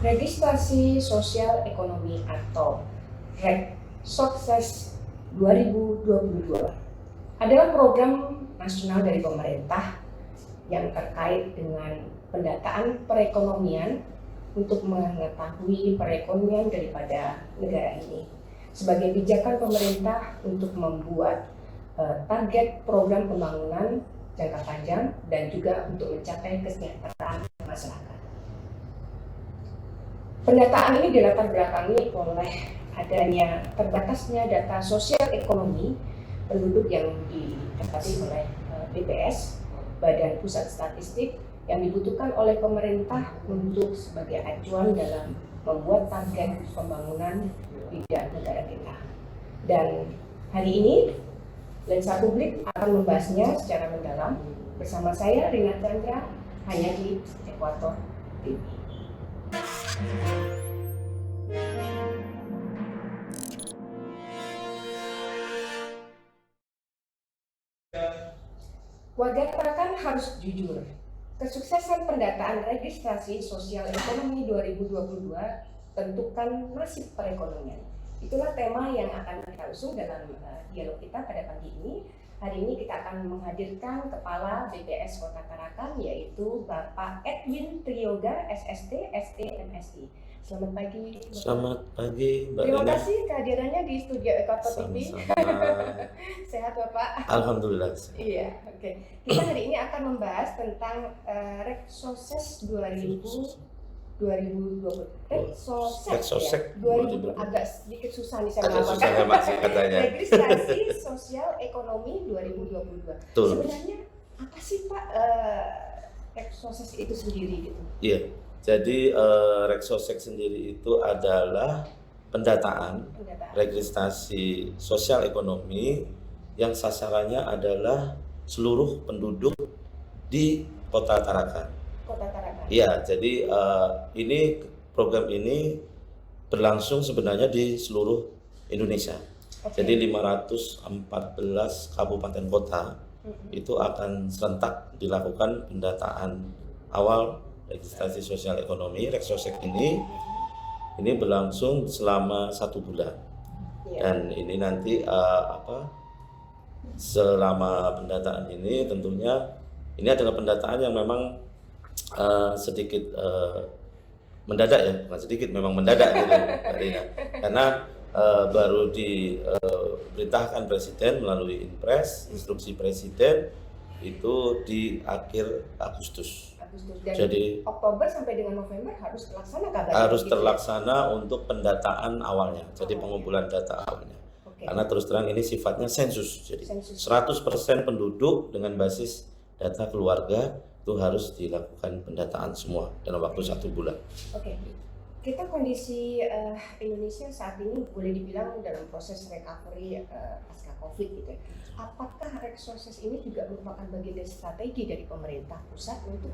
Registrasi Sosial Ekonomi atau REG-Sokses 2022 adalah program nasional dari pemerintah yang terkait dengan pendataan perekonomian untuk mengetahui perekonomian daripada negara ini sebagai pijakan pemerintah untuk membuat target program pembangunan jangka panjang dan juga untuk mencapai kesejahteraan masyarakat. Pendataan ini dilatar belakangi oleh adanya terbatasnya data sosial ekonomi penduduk yang didapati oleh BPS, Badan Pusat Statistik, yang dibutuhkan oleh pemerintah untuk sebagai acuan dalam membuat target pembangunan di negara kita. Dan hari ini Lensa Publik akan membahasnya secara mendalam bersama saya Rina Chandra hanya di Ekuator TV. Warga Tarakan harus jujur. Kesuksesan pendataan registrasi sosial ekonomi 2022 tentukan nasib perekonomian. Itulah tema yang akan kita usung dalam dialog kita pada pagi ini. Hari ini kita akan menghadirkan Kepala BPS Kota Tarakan, yaitu Bapak Edwin Triyoga, SST, ST, MSI. Selamat pagi. Selamat pagi, Mbak Terima Rina. kasih kehadirannya di studio Ekuator TV. Sehat Bapak? Alhamdulillah. Iya, oke. Kita hari ini akan membahas tentang REG-Sokses 2020. REG-Sokses 2000 agak sedikit susah nih saya mengatakan. Katanya. Registrasi Sosial Ekonomi 2022. Betul. Sebenarnya apa sih Pak REG-Sokses itu sendiri gitu? Iya. Jadi REG-Sokses sendiri itu adalah pendataan registrasi sosial ekonomi yang sasarannya adalah seluruh penduduk di Kota Tarakan. Kota Tarakan. Iya, jadi program ini berlangsung sebenarnya di seluruh Indonesia. Okay. Jadi 514 kabupaten kota itu akan serentak dilakukan pendataan awal registrasi sosial ekonomi. REG-Sokses ini berlangsung selama 1 bulan. Dan ini nanti selama pendataan ini tentunya ini adalah pendataan yang memang sedikit mendadak ya, bukan sedikit, memang mendadak gitu, karena baru diberitakan Presiden melalui Inpres, instruksi Presiden itu di akhir Agustus. Dan jadi Oktober sampai dengan November harus terlaksana kabarnya. Harus terlaksana untuk pendataan awalnya, jadi pengumpulan data awalnya. Okay. Karena terus terang ini sifatnya sensus, jadi 100% penduduk dengan basis data keluarga itu harus dilakukan pendataan semua dalam waktu 1 bulan. Oke. Kita kondisi Indonesia saat ini boleh dibilang dalam proses recovery pasca COVID gitu. Apakah REG-Sokses ini juga merupakan bagian dari strategi dari pemerintah pusat untuk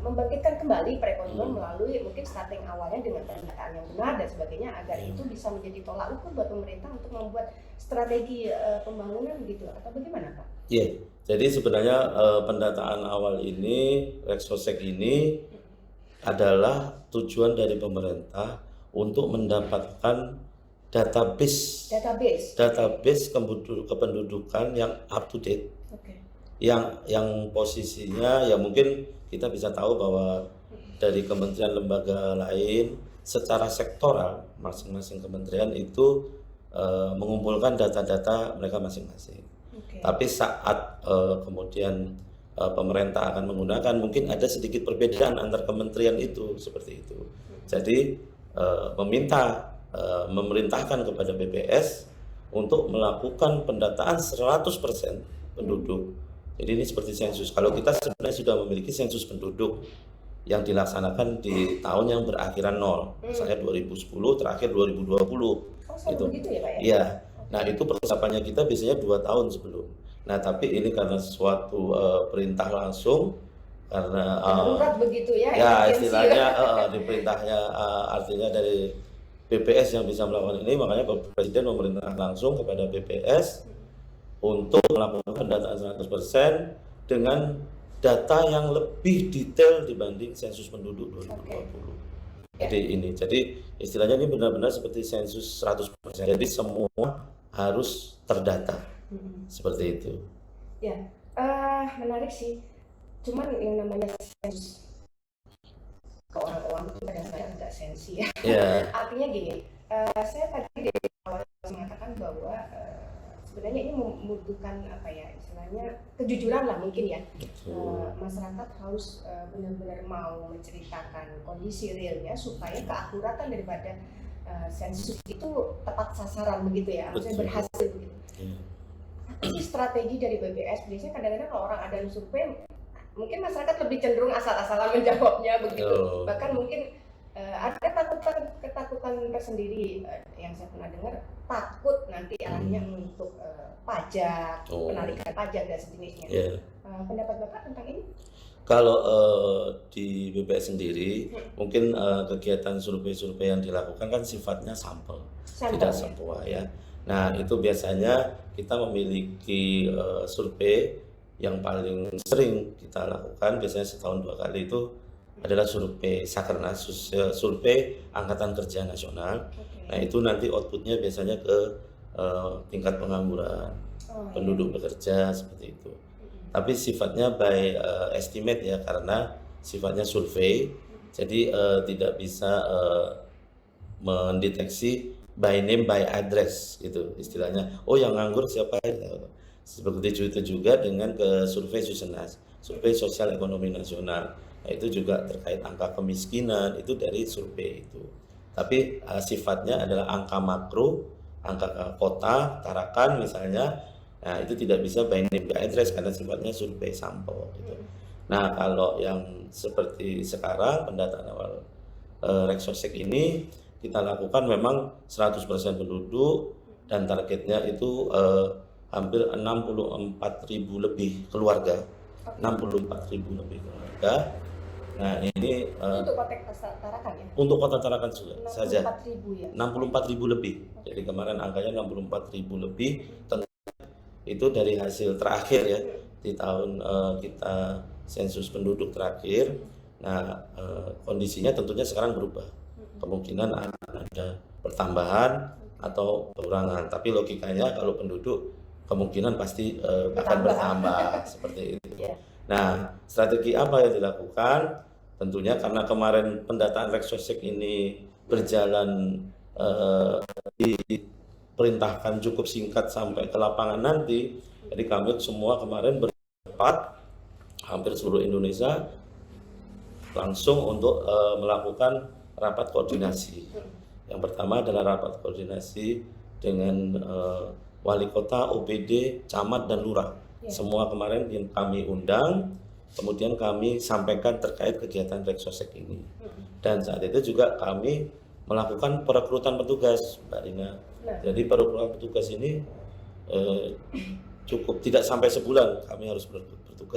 membangkitkan kembali perekonomian melalui mungkin starting awalnya dengan pendataan yang benar dan sebagainya agar itu bisa menjadi tolak ukur buat pemerintah untuk membuat strategi pembangunan gitu, atau bagaimana Pak? Iya, jadi sebenarnya pendataan awal ini, REG-Sokses ini adalah tujuan dari pemerintah untuk mendapatkan database kependudukan yang up to date. Okay. Yang posisinya ya mungkin kita bisa tahu bahwa dari kementerian lembaga lain secara sektoral masing-masing kementerian itu mengumpulkan data-data mereka masing-masing. Okay. Tapi saat kemudian pemerintah akan menggunakan, mungkin ada sedikit perbedaan antar kementerian itu seperti itu. Jadi memerintahkan kepada BPS untuk melakukan pendataan 100% penduduk. Jadi ini seperti sensus. Kalau kita sebenarnya sudah memiliki sensus penduduk yang dilaksanakan di tahun yang berakhiran 0, misalnya 2010 terakhir 2020. Itu begitu ya Pak ya? Iya. Nah itu persiapannya kita biasanya 2 tahun sebelum. Nah tapi ini karena suatu perintah langsung, karena darurat begitu ya? Ya istilahnya diperintahnya artinya dari BPS yang bisa melakukan ini, makanya Presiden memerintahkan langsung kepada BPS untuk melakukan pendataan 100% dengan data yang lebih detail dibanding sensus penduduk 2020. Jadi istilahnya ini benar-benar seperti sensus 100%. Jadi semua harus terdata. Seperti itu. Ya, menarik sih. Cuman yang namanya sensus ke orang-orang itu kadang-kadang agak sensi ya. Yeah. Artinya gini, saya tadi dari awal mengatakan bahwa sebenarnya ini membutuhkan apa ya, istilahnya kejujuran lah mungkin ya. Masyarakat harus benar-benar mau menceritakan kondisi realnya supaya keakuratan daripada sensus itu tepat sasaran begitu ya, maksudnya berhasil begitu. Tapi strategi dari BPS biasanya kadang-kadang kalau orang ada yang survei, mungkin masyarakat lebih cenderung asal-asalan menjawabnya begitu. Bahkan mungkin ada ketakutan tersendiri yang saya pernah dengar, takut nanti arahnya untuk pajak, penarikan pajak dan sejenisnya. Pendapat Bapak tentang ini? Kalau di BPS sendiri, mungkin kegiatan survei-survei yang dilakukan kan sifatnya sampel tidak semua ya. Nah itu biasanya kita memiliki survei yang paling sering kita lakukan, biasanya setahun 2 kali itu adalah survei Sakernas, survei Angkatan Kerja Nasional. Nah itu nanti outputnya biasanya ke tingkat pengangguran, penduduk bekerja seperti itu. Tapi sifatnya by estimate ya, karena sifatnya survei, jadi tidak bisa mendeteksi by name by address gitu istilahnya. Oh yang nganggur siapa ya? Seperti itu juga dengan ke survei Susenas, survei Sosial Ekonomi Nasional. Nah, itu juga terkait angka kemiskinan, itu dari survei itu. Tapi sifatnya adalah angka makro, angka kota, Tarakan misalnya. Nah, itu tidak bisa by name by address karena sifatnya survei sampel gitu. Nah, kalau yang seperti sekarang pendataan awal Reksosek ini kita lakukan memang 100% penduduk dan targetnya itu hampir 64.000 lebih keluarga. 64.000 lebih keluarga. Nah, ini untuk kota Tarakan ya? Untuk kota Tarakan saja. 64.000 ya? 64.000 lebih. Jadi kemarin angkanya 64.000 lebih. Itu dari hasil terakhir ya, di tahun kita sensus penduduk terakhir. Nah, kondisinya tentunya sekarang berubah. Kemungkinan ada pertambahan atau pengurangan, tapi logikanya kalau penduduk kemungkinan pasti akan bertambah seperti itu. Nah, strategi apa yang dilakukan? Tentunya karena kemarin pendataan Reksosek ini berjalan diperintahkan cukup singkat sampai ke lapangan nanti, jadi kami semua kemarin berempat hampir seluruh Indonesia langsung untuk melakukan rapat koordinasi. Yang pertama adalah rapat koordinasi dengan wali kota, OPD, camat, dan lurah. Semua kemarin yang kami undang, kemudian kami sampaikan terkait kegiatan Reksosek ini. Dan saat itu juga kami melakukan perekrutan petugas, Mbak Rina. Jadi perekrutan petugas ini cukup tidak sampai sebulan kami harus bertugas.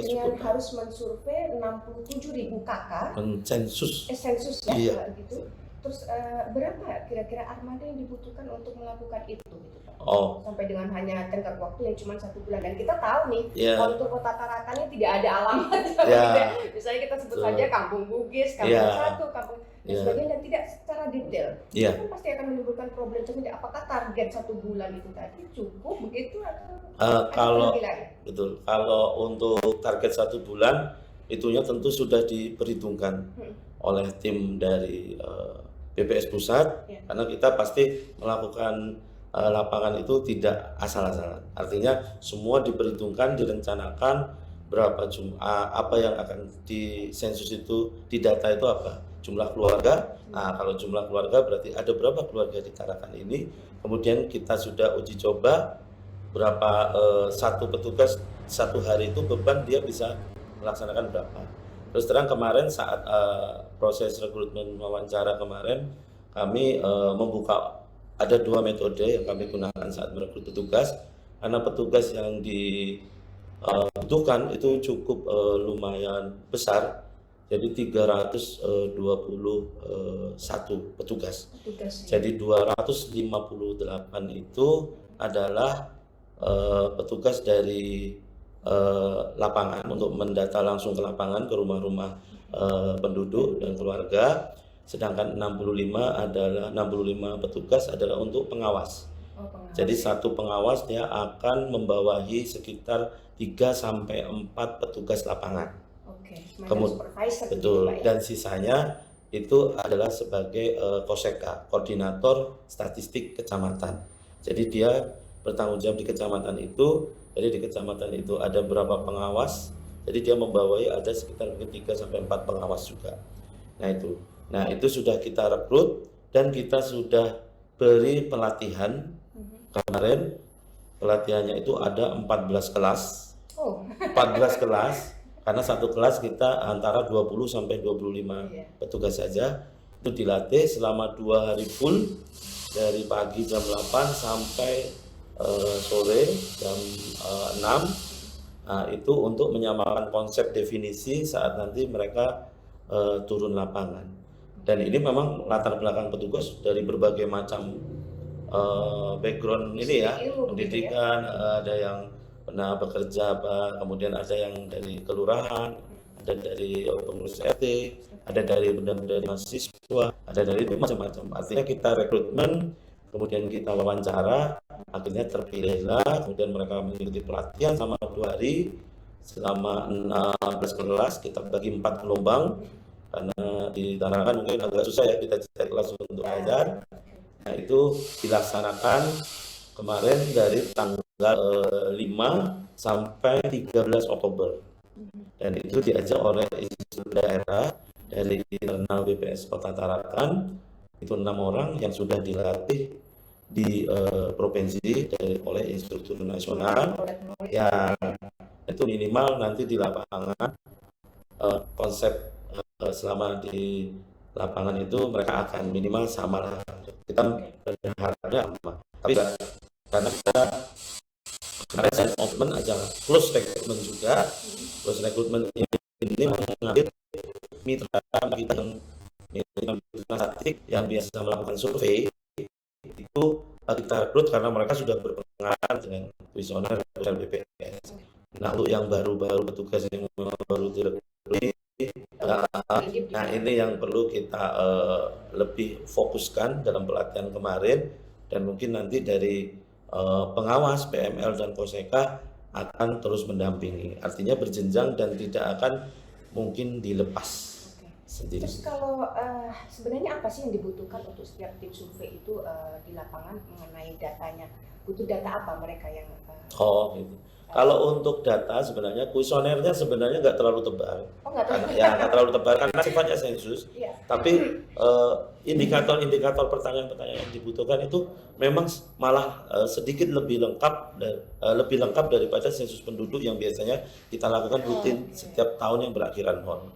Dengan harus mensurvei 67.000 kakak. Sensus. Sensus ya, iya. Gitu. Terus berapa kira-kira armada yang dibutuhkan untuk melakukan itu, gitu Pak? Sampai dengan hanya tenggat waktu yang cuma 1 bulan. Dan kita tahu nih, untuk kota Tarakan ini tidak ada alamatnya. Misalnya kita sebut saja Kampung Bugis, Kampung 1, Kampung dan sebagainya, dan tidak secara detail. Itu kan pasti akan menimbulkan problem. Apakah target 1 bulan itu tadi cukup begitu atau betul. Kalau untuk target 1 bulan, itunya tentu sudah diperhitungkan oleh tim dari BPS pusat, karena kita pasti melakukan lapangan itu tidak asal-asalan. Artinya semua diperhitungkan, direncanakan berapa apa yang akan di sensus itu, di data itu apa, jumlah keluarga. Nah, kalau jumlah keluarga berarti ada berapa keluarga di Tarakan ini. Kemudian kita sudah uji coba berapa satu petugas 1 hari itu beban dia bisa melaksanakan berapa. Terus terang kemarin saat proses rekrutmen wawancara kemarin, kami membuka ada 2 metode yang kami gunakan saat merekrut petugas, karena petugas yang dibutuhkan itu cukup lumayan besar, jadi 321 petugas. Jadi 258 itu adalah petugas dari lapangan untuk mendata langsung ke lapangan ke rumah-rumah penduduk dan keluarga, sedangkan 65 petugas adalah untuk pengawas. pengawas. Jadi satu pengawas dia akan membawahi sekitar 3 sampai 4 petugas lapangan. Oke, supervisor betul, gitu, Pak, ya? dan sisanya itu adalah sebagai KOSEKA, koordinator statistik kecamatan. Jadi dia bertanggung jawab di kecamatan itu. Jadi di kecamatan itu ada berapa pengawas. Jadi dia membawahi ada sekitar mungkin 3 sampai 4 pengawas juga. Nah itu sudah kita rekrut dan kita sudah beri pelatihan. Kemarin pelatihannya itu ada 14 kelas. 14 kelas. Karena satu kelas kita antara 20 sampai 25 petugas saja. Itu dilatih selama 2 hari full, dari pagi jam 8 sampai sore jam 6. Nah, itu untuk menyamakan konsep definisi saat nanti mereka turun lapangan. Dan ini memang latar belakang petugas dari berbagai macam background ini ya, pendidikan, ada yang pernah bekerja, kemudian ada yang dari kelurahan, ada dari pengurus RT, ada dari mahasiswa, ada dari macam-macam. Artinya kita rekrutmen, kemudian kita wawancara, akhirnya terpilihlah, kemudian mereka mengikuti pelatihan selama 2 hari, selama 16 kelas, kita bagi 4 gelombang, karena di Tanah mungkin agak susah ya kita cari kelas untuk ajar. Nah itu dilaksanakan kemarin dari tanggal 5 sampai 13 Oktober. Dan itu diajak oleh institusi daerah dari internal BPS Kota Tarakan. Itu 6 orang yang sudah dilatih di provinsi oleh instruktur nasional. Ya, itu minimal nanti di lapangan konsep selama di lapangan itu mereka akan minimal sama lah. Kita berharapnya sama. Tapi karena kita kemarin saya open aja close recruitment juga. Close recruitment ini mengambil mitra kita yang biasa melakukan survei itu kita rekrut karena mereka sudah berpengalaman dengan kuesioner dan BPS. Nah untuk yang baru-baru petugas yang baru direkrut, nah ini yang perlu kita lebih fokuskan dalam pelatihan kemarin, dan mungkin nanti dari pengawas PML dan KOSEKA akan terus mendampingi, artinya berjenjang dan tidak akan mungkin dilepas sendiri. Terus kalau sebenarnya apa sih yang dibutuhkan untuk setiap tim survei itu di lapangan mengenai datanya? Butuh data apa mereka yang gitu. Kalau untuk data sebenarnya kuesionernya sebenarnya nggak terlalu tebal. Nggak terlalu tebal karena sifatnya sensus. Tapi indikator-indikator pertanyaan-pertanyaan yang dibutuhkan itu memang malah sedikit lebih lengkap daripada sensus penduduk yang biasanya kita lakukan rutin setiap tahun yang berakhiran Hon.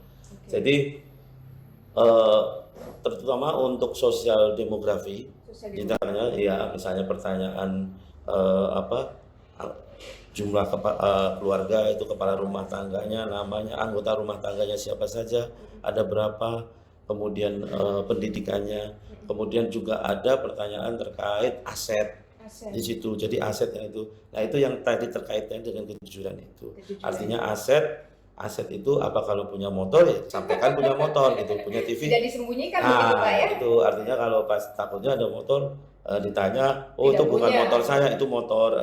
Jadi terutama untuk sosial demografi, misalnya pertanyaan jumlah keluarga itu, kepala rumah tangganya, namanya, anggota rumah tangganya siapa saja, ada berapa, kemudian pendidikannya, kemudian juga ada pertanyaan terkait aset di situ. Jadi asetnya itu, nah itu yang tadi terkaitnya dengan kejujuran itu. Artinya aset itu apa, kalau punya motor ya sampaikan punya motor gitu, punya TV. Tidak disembunyikan begitu Pak ya. Itu artinya kalau pas takutnya ada motor ditanya, itu bukan motor saya, itu motor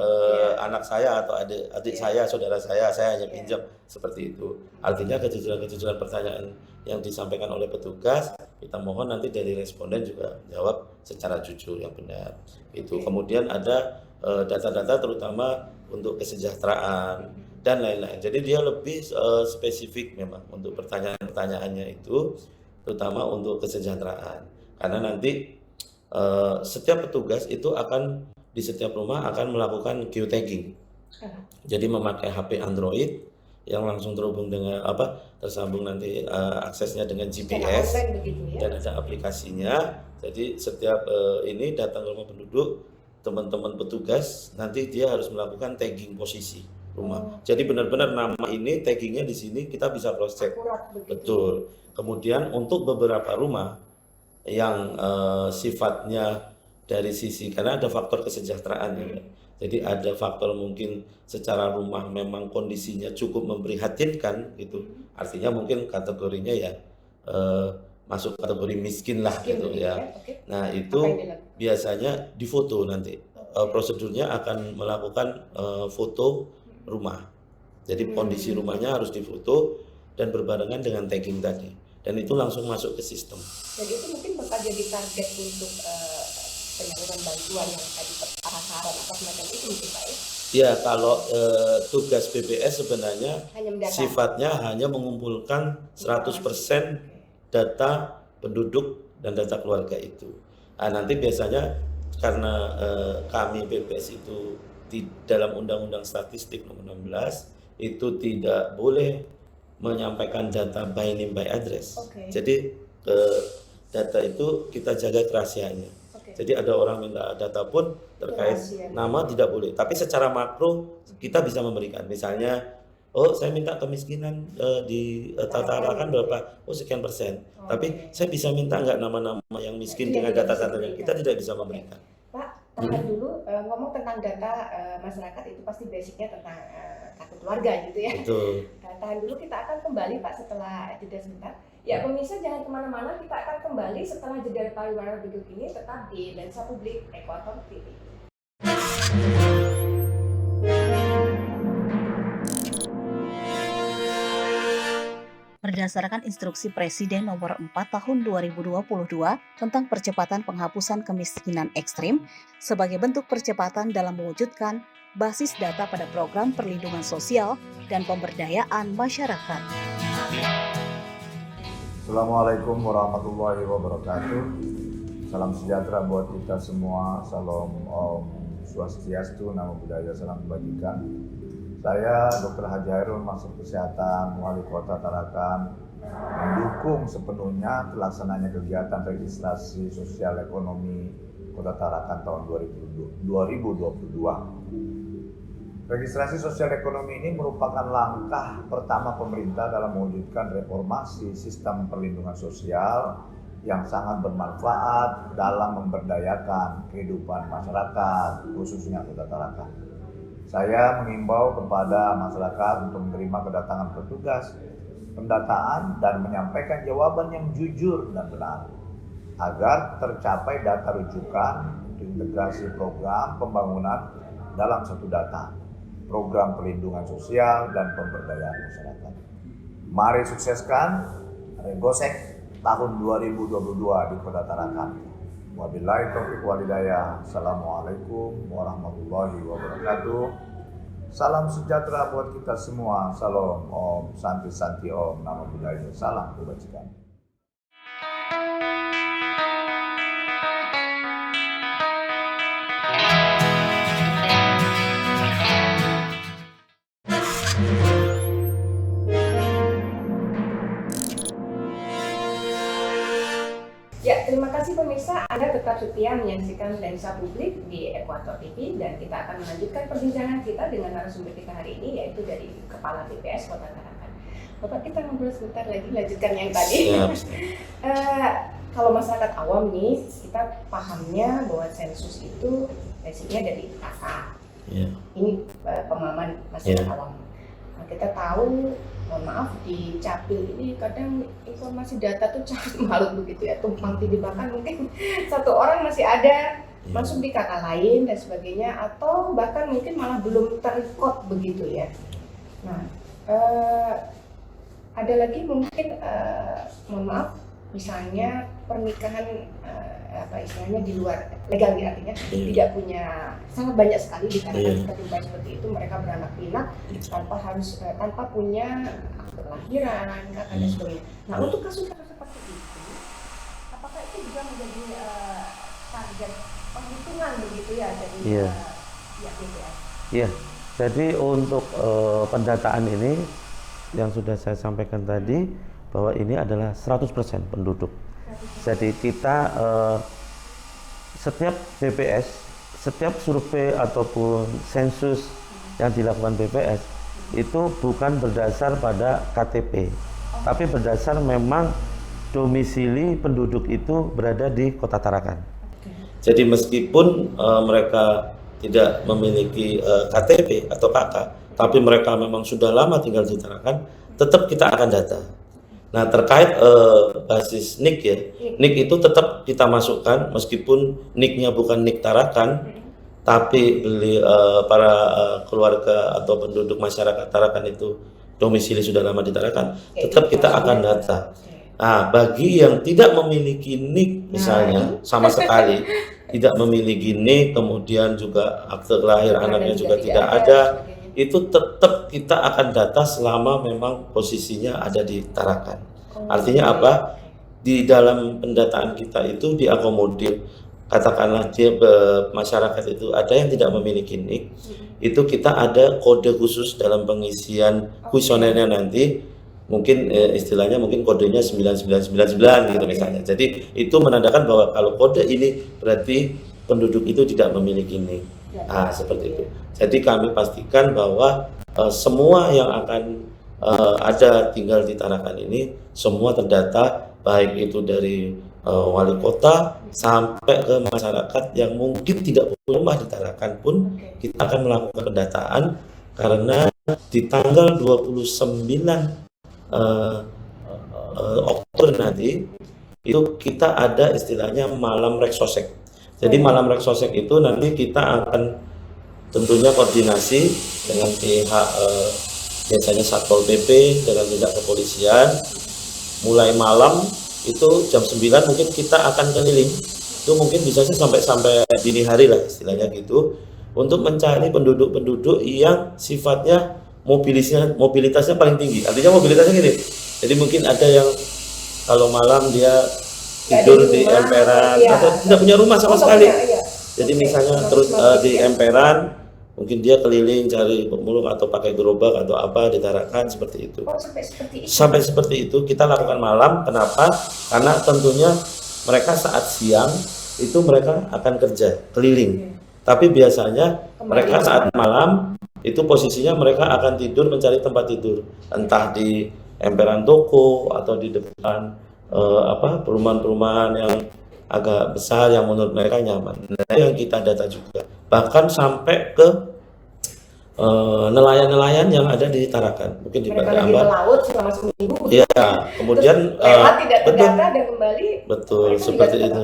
anak saya atau adik saya, saudara saya hanya pinjam, seperti itu. Artinya kejujuran pertanyaan yang disampaikan oleh petugas, kita mohon nanti dari responden juga jawab secara jujur yang benar. Itu kemudian ada data-data terutama untuk kesejahteraan dan lain-lain. Jadi dia lebih spesifik memang untuk pertanyaan-pertanyaannya itu, terutama untuk kesejahteraan. Karena nanti setiap petugas itu akan di setiap rumah akan melakukan geotagging. Jadi memakai HP Android yang langsung terhubung dengan tersambung nanti aksesnya dengan GPS dan ada aplikasinya. Jadi setiap ini datang ke rumah penduduk, teman-teman petugas nanti dia harus melakukan tagging posisi rumah. Jadi benar-benar nama ini taggingnya di sini kita bisa cross check. Betul. Kemudian untuk beberapa rumah yang sifatnya dari sisi, karena ada faktor kesejahteraan ya. Jadi ada faktor mungkin secara rumah memang kondisinya cukup memprihatinkan gitu. Artinya mungkin kategorinya ya masuk kategori miskin lah Miskin gitu begitu ya. ya, oke. Nah Apa itu yang dilakukan? biasanya difoto nanti. Prosedurnya akan melakukan foto rumah. Jadi kondisi rumahnya harus difoto dan berbarengan dengan tagging tadi. Dan itu langsung masuk ke sistem. Dan itu mungkin bakal jadi target untuk penyaluran bantuan yang tadi sasaran apa semacam itu mungkin Pak ya? Ya, kalau tugas BPS sebenarnya Hanya mendata. sifatnya hanya mengumpulkan 100% data penduduk dan data keluarga itu. Nah, nanti biasanya karena kami BPS itu di dalam Undang-Undang Statistik Nomor 16 itu tidak boleh menyampaikan data by name by address. Jadi data itu kita jaga kerahasiaannya. Jadi ada orang minta data pun terkait nama tidak boleh. Tapi secara makro kita bisa memberikan. Misalnya, oh saya minta kemiskinan di Tarakan berapa? Oh sekian persen. Tapi saya bisa minta nggak nama-nama yang miskin dengan data-datanya? Kita tidak bisa memberikan. Pak, tahan dulu. Ngomong tentang data masyarakat itu pasti basicnya tentang kartu keluarga gitu ya. Betul. Tahan dulu, kita akan kembali Pak setelah jeda sebentar. Ya pemirsa jangan kemana-mana, kita akan kembali setelah jeda pariwara berikut ini, tetap di Lensa Publik Ekuator TV. Berdasarkan instruksi Presiden nomor 4 tahun 2022 tentang percepatan penghapusan kemiskinan ekstrim sebagai bentuk percepatan dalam mewujudkan basis data pada program perlindungan sosial dan pemberdayaan masyarakat. Assalamualaikum warahmatullahi wabarakatuh. Salam sejahtera buat kita semua. Salam Om Swastiastu, Namo Buddhaya, salam kebajikan. Saya Dr. Haji Hairul, Masuk Kesehatan Wali Kota Tarakan, mendukung sepenuhnya pelaksananya kegiatan registrasi sosial ekonomi Kota Tarakan tahun 2022. Registrasi sosial ekonomi ini merupakan langkah pertama pemerintah dalam mewujudkan reformasi sistem perlindungan sosial yang sangat bermanfaat dalam memberdayakan kehidupan masyarakat, khususnya Kota Tarakan. Saya mengimbau kepada masyarakat untuk menerima kedatangan petugas pendataan dan menyampaikan jawaban yang jujur dan benar agar tercapai data rujukan untuk integrasi program pembangunan dalam satu data, program perlindungan sosial dan pemberdayaan masyarakat. Mari sukseskan Regosek tahun 2022 di Kota Tarakan. Wabillahi taufiq wal hidayah. Assalamualaikum warahmatullahi wabarakatuh. Salam sejahtera buat kita semua. Salam Om, Santi Om, Namo Buddhaya, salam kebajikan. Ya, terima kasih pemirsa, Anda tetap setia menyaksikan Lensa Publik di Ekuator TV dan kita akan melanjutkan perbincangan kita dengan narasumber kita hari ini, yaitu dari Kepala BPS Kota Tarakan. Bapak, kita ngobrol sebentar lagi, lanjutkan yang tadi. Kalau masyarakat awam nih, kita pahamnya bahwa sensus itu basicnya dari kata. Ini pemahaman masyarakat awam. Nah, kita tahu, mohon maaf, di Capil ini kadang informasi data tuh sangat malut begitu ya, tumpang tindih, bahkan mungkin satu orang masih ada masuk di kakak lain dan sebagainya, atau bahkan mungkin malah belum terrecord begitu ya. Nah, ada lagi mungkin mohon maaf, misalnya pernikahan apa istilahnya di luar legal ya, artinya tidak punya, sangat banyak sekali di kalangan kita jumpai seperti itu, mereka beranak pinak tanpa harus tanpa punya akte kelahiran, kakak dan sebagainya. Nah, untuk kasus-kasus seperti itu, apakah itu juga menjadi target penghitungan begitu ya dari pihak BPS? Iya, jadi untuk pendataan ini yang sudah saya sampaikan tadi, bahwa ini adalah 100% penduduk. Jadi kita setiap BPS, setiap survei ataupun sensus yang dilakukan BPS itu bukan berdasar pada KTP, tapi berdasar memang domisili penduduk itu berada di Kota Tarakan. Jadi meskipun mereka tidak memiliki KTP atau KK, tapi mereka memang sudah lama tinggal di Tarakan, tetap kita akan data. Nah, terkait basis NIK ya, NIK itu tetap kita masukkan meskipun NIK-nya bukan NIK Tarakan, tapi para keluarga atau penduduk masyarakat Tarakan itu domisili sudah lama di Tarakan, tetap kita akan data. Nah, bagi yang tidak memiliki NIK misalnya sama sekali, tidak memiliki NIK, kemudian juga akte kelahiran anaknya juga tidak ada, itu tetap kita akan data selama memang posisinya ada di Tarakan. Artinya apa? Di dalam pendataan kita itu diakomodir, katakanlah dia masyarakat itu ada yang tidak memiliki NIK, itu kita ada kode khusus dalam pengisian kuesionernya nanti, mungkin istilahnya mungkin kodenya 9999 gitu misalnya. Jadi itu menandakan bahwa kalau kode ini berarti penduduk itu tidak memiliki NIK. Nah, seperti itu. Jadi kami pastikan bahwa semua yang akan ada tinggal di Tarakan ini semua terdata, baik itu dari wali kota sampai ke masyarakat yang mungkin tidak punya rumah di Tarakan pun kita akan melakukan pendataan, karena di tanggal 29 Oktober nanti itu kita ada istilahnya malam Reksosek. Jadi malam Reksosek itu nanti kita akan tentunya koordinasi dengan pihak biasanya Satpol PP dengan pihak kepolisian. Mulai malam itu jam 9 mungkin kita akan keliling. Itu mungkin bisa sampai dini hari lah istilahnya gitu, untuk mencari penduduk-penduduk yang sifatnya mobilitasnya paling tinggi. Artinya mobilitasnya gini. Jadi mungkin ada yang kalau malam dia tidur di emperan atau tidak punya rumah sama sekali. Jadi misalnya terus di emperan, mungkin dia keliling cari pemulung atau pakai gerobak atau apa di Tarakan seperti itu. Sampai seperti itu kita lakukan malam. Kenapa? Karena tentunya mereka saat siang itu mereka akan kerja keliling. Tapi biasanya mereka saat malam itu posisinya mereka akan tidur, mencari tempat tidur, entah di emperan toko atau di depan perumahan-perumahan yang agak besar yang menurut mereka nyaman. Nah, yang kita data juga, bahkan sampai ke nelayan-nelayan yang ada di Tarakan, mungkin di Pantai Ambar. Mereka laut selama seminggu. Iya, kemudian lewat tidak terdata dan kembali. Betul, seperti itu.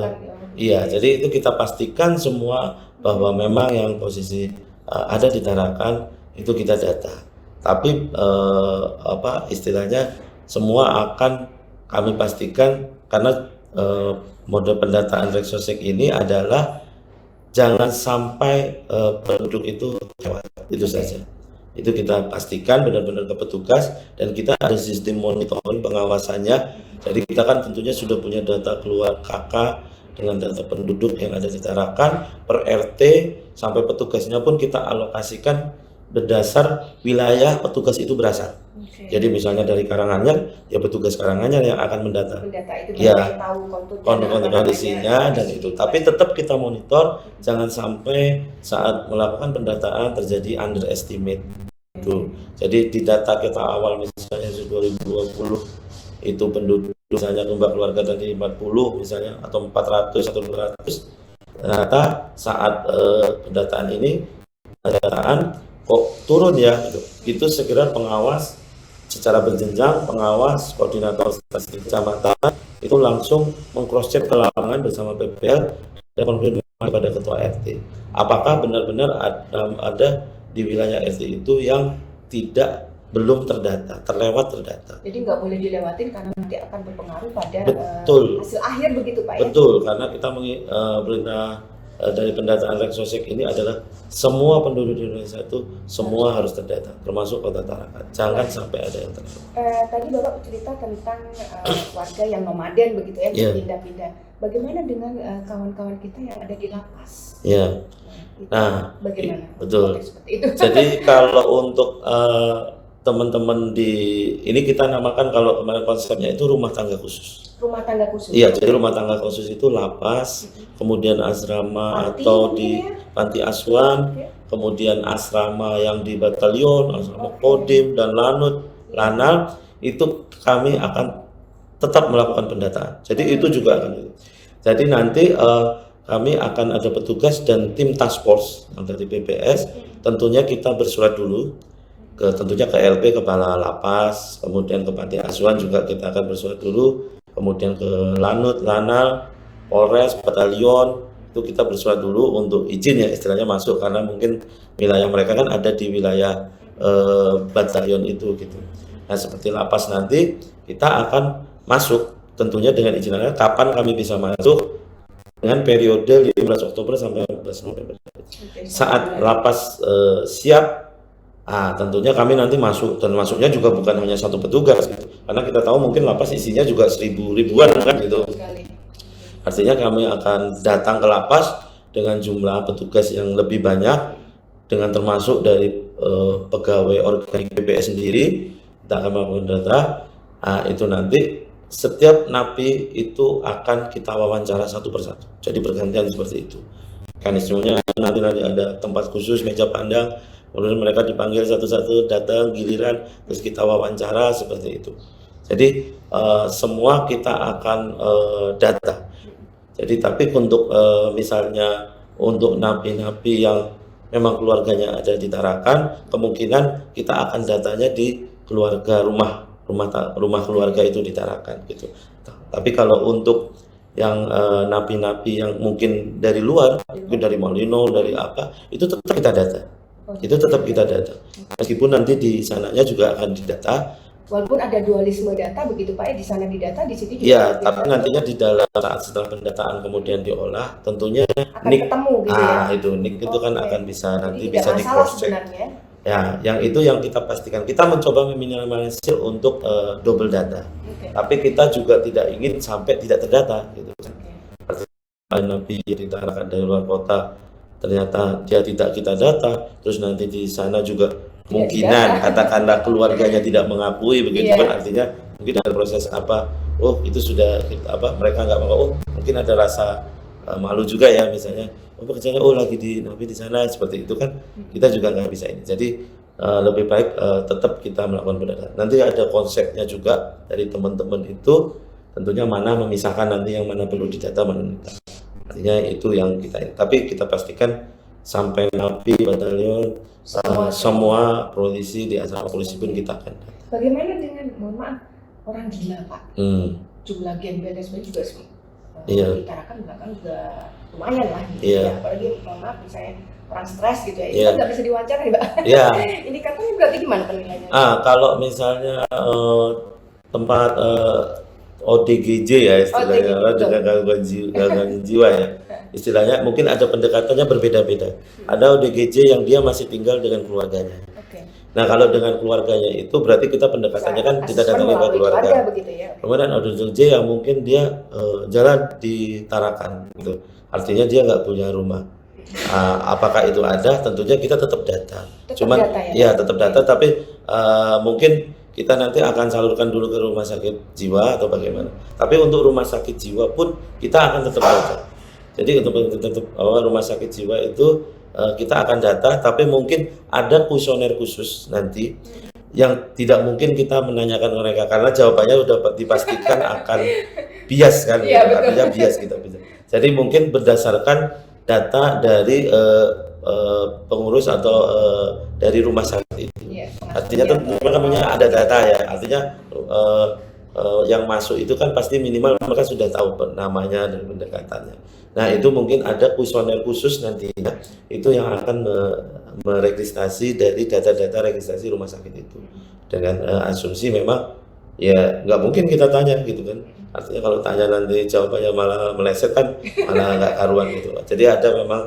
Iya, jadi itu kita pastikan semua bahwa memang yang posisi ada di Tarakan itu kita data. Tapi istilahnya semua akan kami pastikan, karena mode pendataan Reksosek ini adalah jangan sampai penduduk itu lewat, itu saja. Itu kita pastikan benar-benar ke petugas, dan kita ada sistem monitoring pengawasannya. Jadi kita kan tentunya sudah punya data keluar KK dengan data penduduk yang ada di Tarakan per RT, sampai petugasnya pun kita alokasikan berdasar wilayah petugas itu berasal. Jadi misalnya dari Karanganyar, ya petugas Karanganyar yang akan mendata. Itu ya, tahu kondisinya dan itu. Tapi tetap kita monitor, jangan sampai saat melakukan pendataan terjadi underestimate. Itu. Jadi di data kita awal misalnya 2020 itu penduduk misalnya jumlah keluarga tadi 40 misalnya atau 400 atau 200. Ternyata saat pendataan ini kok turun ya, itu segera pengawas secara berjenjang, pengawas koordinator statistik kecamatan itu langsung meng-cross check ke lapangan bersama PPL dan konfirmasi pada ketua RT. Apakah benar-benar ada di wilayah RT itu yang belum terdata, terlewat terdata. Jadi nggak boleh dilewatin karena nanti akan berpengaruh pada hasil akhir begitu Pak ya? Betul, karena kita perintah dari pendataan Reksosek ini adalah semua penduduk di Indonesia itu semua harus terdata, termasuk kota Tarakan. Jangan sampai ada yang terlewat. Tadi Bapak cerita tentang warga yang nomaden begitu ya, berpindah-pindah. Bagaimana dengan kawan-kawan kita yang ada di lapas? Ya. Nah, bagaimana? Betul. Itu. Jadi kalau untuk teman-teman di ini kita namakan, kalau kemarin konsepnya itu rumah tangga khusus. Rumah tangga khusus. Iya, jadi rumah tangga khusus itu lapas, kemudian asrama atau di panti asuhan, kemudian asrama yang di batalion, asrama Kodim dan Lanal, itu kami akan tetap melakukan pendataan. Jadi itu juga akan. Jadi nanti kami akan ada petugas dan tim task force yang dari BPS. Tentunya kita bersurat dulu tentunya ke LP, Kepala Lapas, kemudian ke Panti Asuhan juga kita akan bersurat dulu, kemudian ke Lanut, Lanal, Polres, Batalion, itu kita bersurat dulu untuk izin ya istilahnya masuk, karena mungkin wilayah mereka kan ada di wilayah batalion itu gitu. Nah seperti lapas nanti kita akan masuk tentunya dengan izin kapan kami bisa masuk dengan periode 15 Oktober sampai 15 November. Saat lapas siap, tentunya kami nanti masuk, dan masuknya juga bukan hanya satu petugas gitu. Karena kita tahu mungkin lapas isinya juga ribuan kan gitu. Artinya kami akan datang ke lapas dengan jumlah petugas yang lebih banyak, dengan termasuk dari pegawai organik BPS sendiri. Kita akan melakukan data. Itu nanti setiap napi itu akan kita wawancara satu persatu. Jadi bergantian seperti itu. Mekanismenya nanti ada tempat khusus, meja pandang. Kemudian mereka dipanggil satu-satu, datang giliran, terus kita wawancara seperti itu. Jadi semua kita akan data. Jadi tapi untuk misalnya untuk napi-napi yang memang keluarganya ada di Tarakan, kemungkinan kita akan datanya di keluarga rumah keluarga itu di Tarakan gitu. Tapi kalau untuk yang napi-napi yang mungkin dari luar, mungkin dari Malino, dari apa, itu tetap kita data. Itu tetap kita data. Meskipun nanti di sananya juga akan didata. Walaupun ada dualisme data begitu Pak ya, di sana didata, di sini juga. Iya, tapi nantinya di dalam saat setelah pendataan kemudian diolah, tentunya akan NIK ketemu gitu ya. Itu NIK itu kan akan bisa nanti Jadi bisa tidak di masalah cross check. sebenarnya. Ya, yang itu yang kita pastikan. Kita mencoba meminimalisir untuk double data. Tapi kita juga tidak ingin sampai tidak terdata gitu. Napi ditarakan dari luar kota, ternyata dia tidak kita data, terus nanti di sana juga kemungkinan katakanlah keluarganya tidak mengakui begitu kan, artinya mungkin ada proses apa, itu sudah mereka nggak mau, mungkin ada rasa malu juga ya, misalnya pekerjaannya lagi di napi di sana seperti itu kan, kita juga nggak bisa ini. Jadi lebih baik tetap kita melakukan pendataan. Nanti ada konsepnya juga dari teman-teman itu, tentunya mana memisahkan nanti yang mana perlu didata, mana tidak. Artinya itu yang kita, tapi kita pastikan sampai napi, batalion, semua polisi di asrama polisi pun kita akan data. Bagaimana dengan, mohon maaf, orang gila Pak? Jumlah gembel dan sebagainya juga di Tarakan bahkan juga lumayan lah gitu ya. Apalagi mohon maaf misalnya orang stres gitu ya, itu kan nggak bisa diwawancara ya Pak. Ini katanya berarti gimana penilaiannya? Kalau misalnya tempat ODGJ ya istilahnya, dengan gangguan jiwa ya istilahnya, mungkin ada pendekatannya berbeda-beda. Ada ODGJ yang dia masih tinggal dengan keluarganya. Nah kalau dengan keluarganya itu berarti kita pendekatannya kan kita datangi ke keluarga. Kemudian ODGJ yang mungkin dia jalan di Tarakan gitu, artinya dia nggak punya rumah. Apakah itu ada? Tentunya kita tetap data. Cuman tetap data, tapi mungkin kita nanti akan salurkan dulu ke rumah sakit jiwa atau bagaimana. Tapi untuk rumah sakit jiwa pun kita akan tetap data. Jadi untuk tetap rumah sakit jiwa itu kita akan data, tapi mungkin ada kuesioner khusus nanti yang tidak mungkin kita menanyakan mereka karena jawabannya sudah dipastikan akan bias kan, artinya bias kita bisa. Jadi mungkin berdasarkan data dari pengurus atau dari rumah sakit itu. Artinya mereka punya ada data ya. Artinya yang masuk itu kan pasti minimal mereka sudah tahu namanya dan pendekatannya. Nah itu mungkin ada kuesioner khusus nantinya itu yang akan meregistrasi dari data-data registrasi rumah sakit itu dengan asumsi memang ya nggak mungkin kita tanya gitu kan. Artinya kalau tanya nanti jawabannya malah meleset kan, malah nggak karuan gitu. Jadi ada memang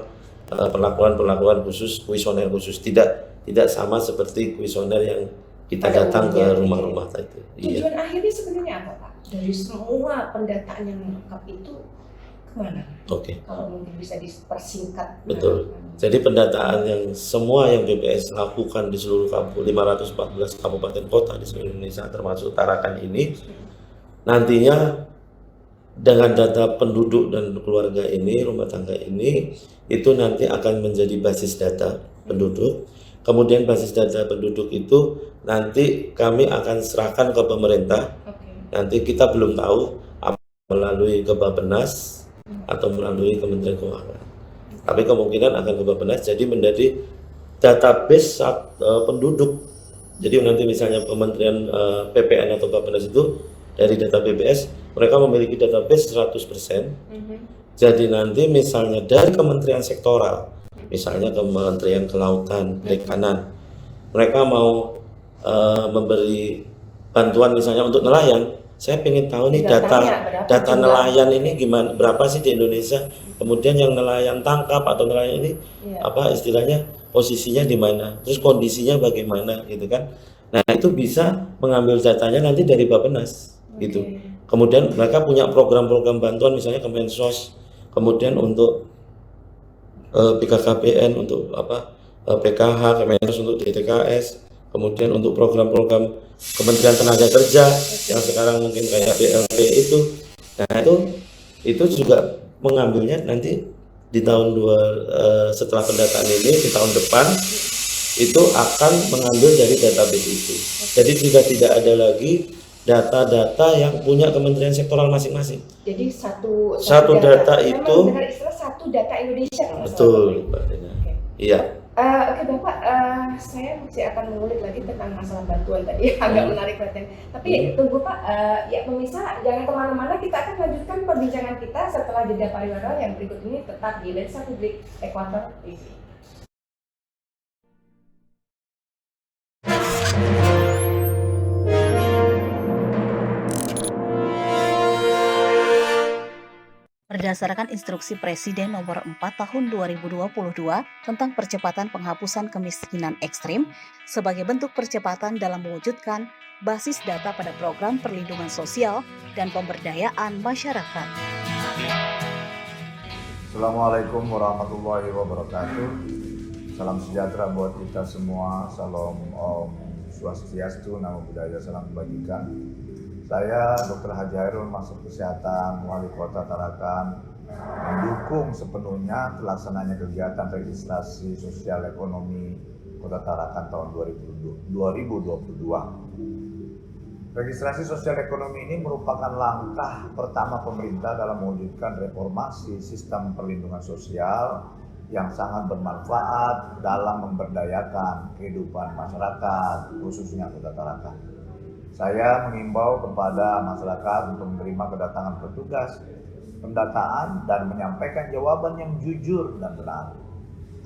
perlakuan khusus, kuesioner khusus, tidak sama seperti kuesioner yang kita datang ke rumah-rumah tadi. Tujuan akhirnya sebenarnya apa Pak? Dari semua pendataan yang lengkap itu kemana? Kalau mungkin bisa dipersingkat. Betul. Jadi pendataan yang semua yang BPS lakukan di seluruh 514 kabupaten kota di seluruh Indonesia termasuk Tarakan ini, nantinya dengan data penduduk dan keluarga ini, rumah tangga ini, itu nanti akan menjadi basis data penduduk. Kemudian basis data penduduk itu nanti kami akan serahkan ke pemerintah. Nanti kita belum tahu melalui ke Bappenas atau melalui Kementerian Keuangan. Tapi kemungkinan akan ke Bappenas jadi menjadi database penduduk. Jadi nanti misalnya Kementerian PPN atau Bappenas itu dari data BPS mereka memiliki database 100%. Jadi nanti misalnya dari kementerian sektoral, misalnya Kementerian Kelautan, Perikanan, mereka mau memberi bantuan misalnya untuk nelayan. Saya ingin tahu nih data nelayan ini gimana, berapa sih di Indonesia, kemudian yang nelayan tangkap atau nelayan ini apa istilahnya posisinya di mana, terus kondisinya bagaimana gitu kan. Nah itu bisa mengambil datanya nanti dari Bappenas gitu. Kemudian mereka punya program-program bantuan misalnya Kemensos, kemudian untuk BKKBN, untuk PKH, Kemensos untuk DTKS, kemudian untuk program-program Kementerian Tenaga Kerja yang sekarang mungkin kayak BLT itu. Nah itu juga mengambilnya nanti di tahun setelah pendataan ini di tahun depan itu akan mengambil dari database itu. Jadi sudah tidak ada lagi data-data yang punya kementerian sektoral masing-masing. Jadi satu data itu dengan istilah satu data Indonesia. Betul, Mbak Dina. Iya. Oke Bapak, saya masih akan mengulik lagi tentang masalah bantuan tadi, agak menarik perhatian. Tapi tunggu Pak, ya pemirsa jangan kemana-mana, kita akan lanjutkan perbincangan kita setelah jeda pariwara yang berikut ini tetap di Lensa Publik Ekuator TV. Berdasarkan instruksi Presiden nomor 4 tahun 2022 tentang percepatan penghapusan kemiskinan ekstrim sebagai bentuk percepatan dalam mewujudkan basis data pada program perlindungan sosial dan pemberdayaan masyarakat. Assalamualaikum warahmatullahi wabarakatuh. Salam sejahtera buat kita semua. Salam Om Swastiastu, Namo Buddhaya, salam kebajikan. Saya Dr. Haji Hairul, Masuk Kesehatan, Wali Kota Tarakan, mendukung sepenuhnya pelaksananya kegiatan registrasi sosial ekonomi Kota Tarakan tahun 2022. Registrasi sosial ekonomi ini merupakan langkah pertama pemerintah dalam mewujudkan reformasi sistem perlindungan sosial yang sangat bermanfaat dalam memberdayakan kehidupan masyarakat, khususnya Kota Tarakan. Saya mengimbau kepada masyarakat untuk menerima kedatangan petugas pendataan dan menyampaikan jawaban yang jujur dan benar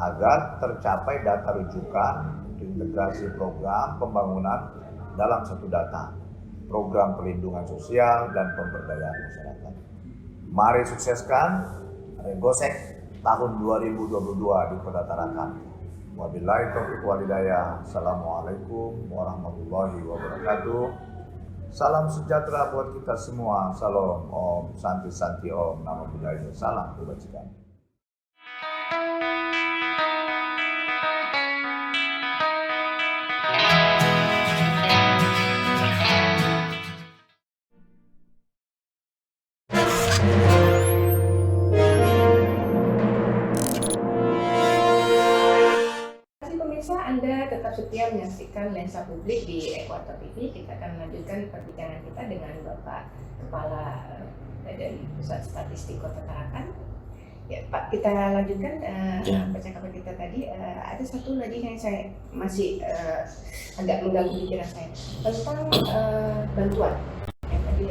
agar tercapai data rujukan integrasi program pembangunan dalam satu data, program perlindungan sosial dan pemberdayaan masyarakat. Mari sukseskan Regosek tahun 2022 di Kota Tarakan. Wabillahi taufiq wal hidayah. Assalamualaikum warahmatullahi wabarakatuh. Salam sejahtera buat kita semua. Salam Om, Santi Om, Namo Buddhaya, salam kebajikan. Anda tetap setia menyaksikan Lensa Publik di Ekuator TV. Kita akan melanjutkan perbincangan kita dengan Bapak Kepala dari Pusat Statistik Kota Tarakan. Ya Pak, kita lanjutkan percakapan kita tadi. Ada satu lagi yang saya masih agak mengganggu pikiran saya tentang bantuan. Tadi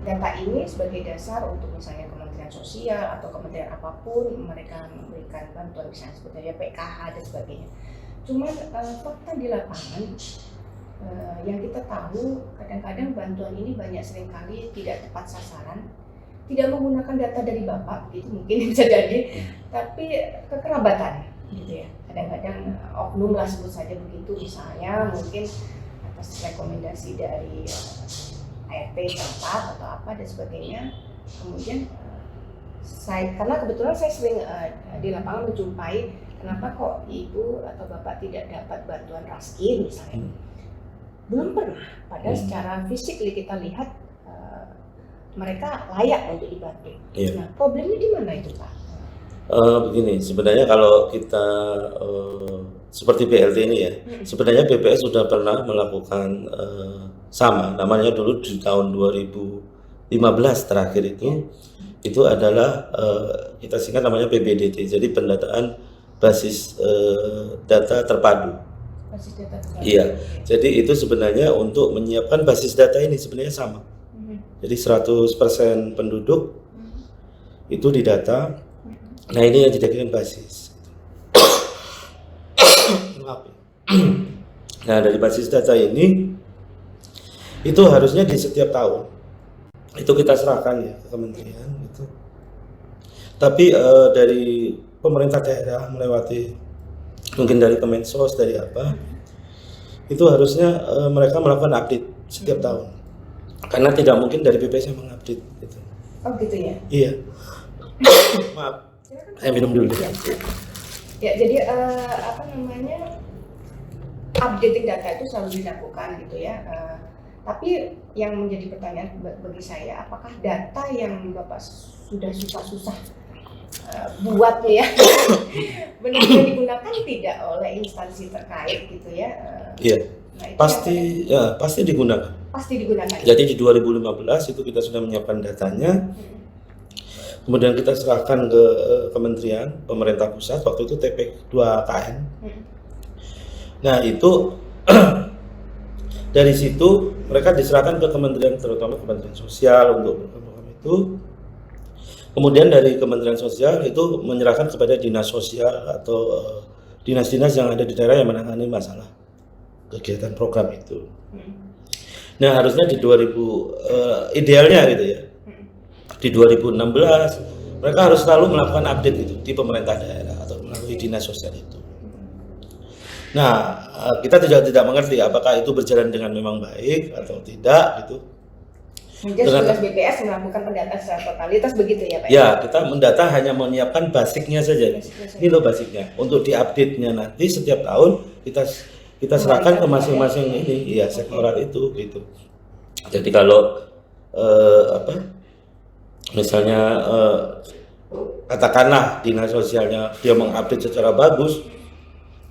data ini sebagai dasar untuk misalnya Kementerian Sosial atau kementerian apapun mereka memberikan bantuan misalnya seperti PKH dan sebagainya. Cuman fakta di lapangan yang kita tahu kadang-kadang bantuan ini banyak seringkali tidak tepat sasaran, tidak menggunakan data dari Bapak, gitu mungkin bisa jadi, tapi kekerabatan, gitu ya. Kadang-kadang oknum lah sebut saja begitu, misalnya mungkin atas rekomendasi dari ART tempat atau apa dan sebagainya. Kemudian karena kebetulan saya sering di lapangan menjumpai kenapa kok ibu atau bapak tidak dapat bantuan raskin misalnya, belum pernah. Padahal secara fisik kita lihat mereka layak untuk dibantu. Nah, problemnya di mana itu Pak? Begini, sebenarnya kalau kita seperti BLT ini ya, sebenarnya BPS sudah pernah melakukan sama, namanya dulu di tahun 2015 terakhir itu itu adalah kita singkat namanya PBDT, jadi pendataan basis data terpadu. Basis data terpadu. Iya, jadi itu sebenarnya untuk menyiapkan basis data ini sebenarnya sama. Jadi 100% penduduk itu didata. Nah ini yang dijadikan basis. Maaf. Nah dari basis data ini itu harusnya di setiap tahun itu kita serahkan ya ke kementerian gitu. Tapi dari pemerintah daerah melewati mungkin dari Kemensos dari apa itu harusnya mereka melakukan update setiap tahun karena tidak mungkin dari BPS yang mengupdate gitu. Oh gitu ya? Iya. Maaf, saya minum dulu. Ya jadi apa namanya, updating data itu selalu dilakukan gitu ya. Tapi yang menjadi pertanyaan bagi saya, apakah data yang Bapak sudah susah-susah buat ya benar-benar digunakan tidak oleh instansi terkait gitu ya? Iya. Nah, Pasti digunakan. Pasti digunakan. Jadi di 2015 itu kita sudah menyiapkan datanya. Kemudian kita serahkan ke kementerian pemerintah pusat, waktu itu TP2KN. Nah itu dari situ mereka diserahkan ke kementerian, terutama Kementerian Sosial untuk program itu. Kemudian dari Kementerian Sosial itu menyerahkan kepada dinas sosial atau dinas-dinas yang ada di daerah yang menangani masalah kegiatan program itu. Nah harusnya di 2000 idealnya gitu ya. Di 2016 mereka harus selalu melakukan update itu di pemerintah daerah atau melalui dinas sosial itu. Nah, kita tidak mengerti apakah itu berjalan dengan memang baik atau tidak gitu. Mungkin tugas BPS melakukan pendataan secara totalitas begitu ya Pak? Ya, kita mendata hanya menyiapkan basicnya saja. Ini loh basicnya. Untuk diupdate-nya nanti setiap tahun kita serahkan ke masing-masing ini, ya sektoral itu gitu. Jadi kalau misalnya katakanlah dinas sosialnya dia mengupdate secara bagus,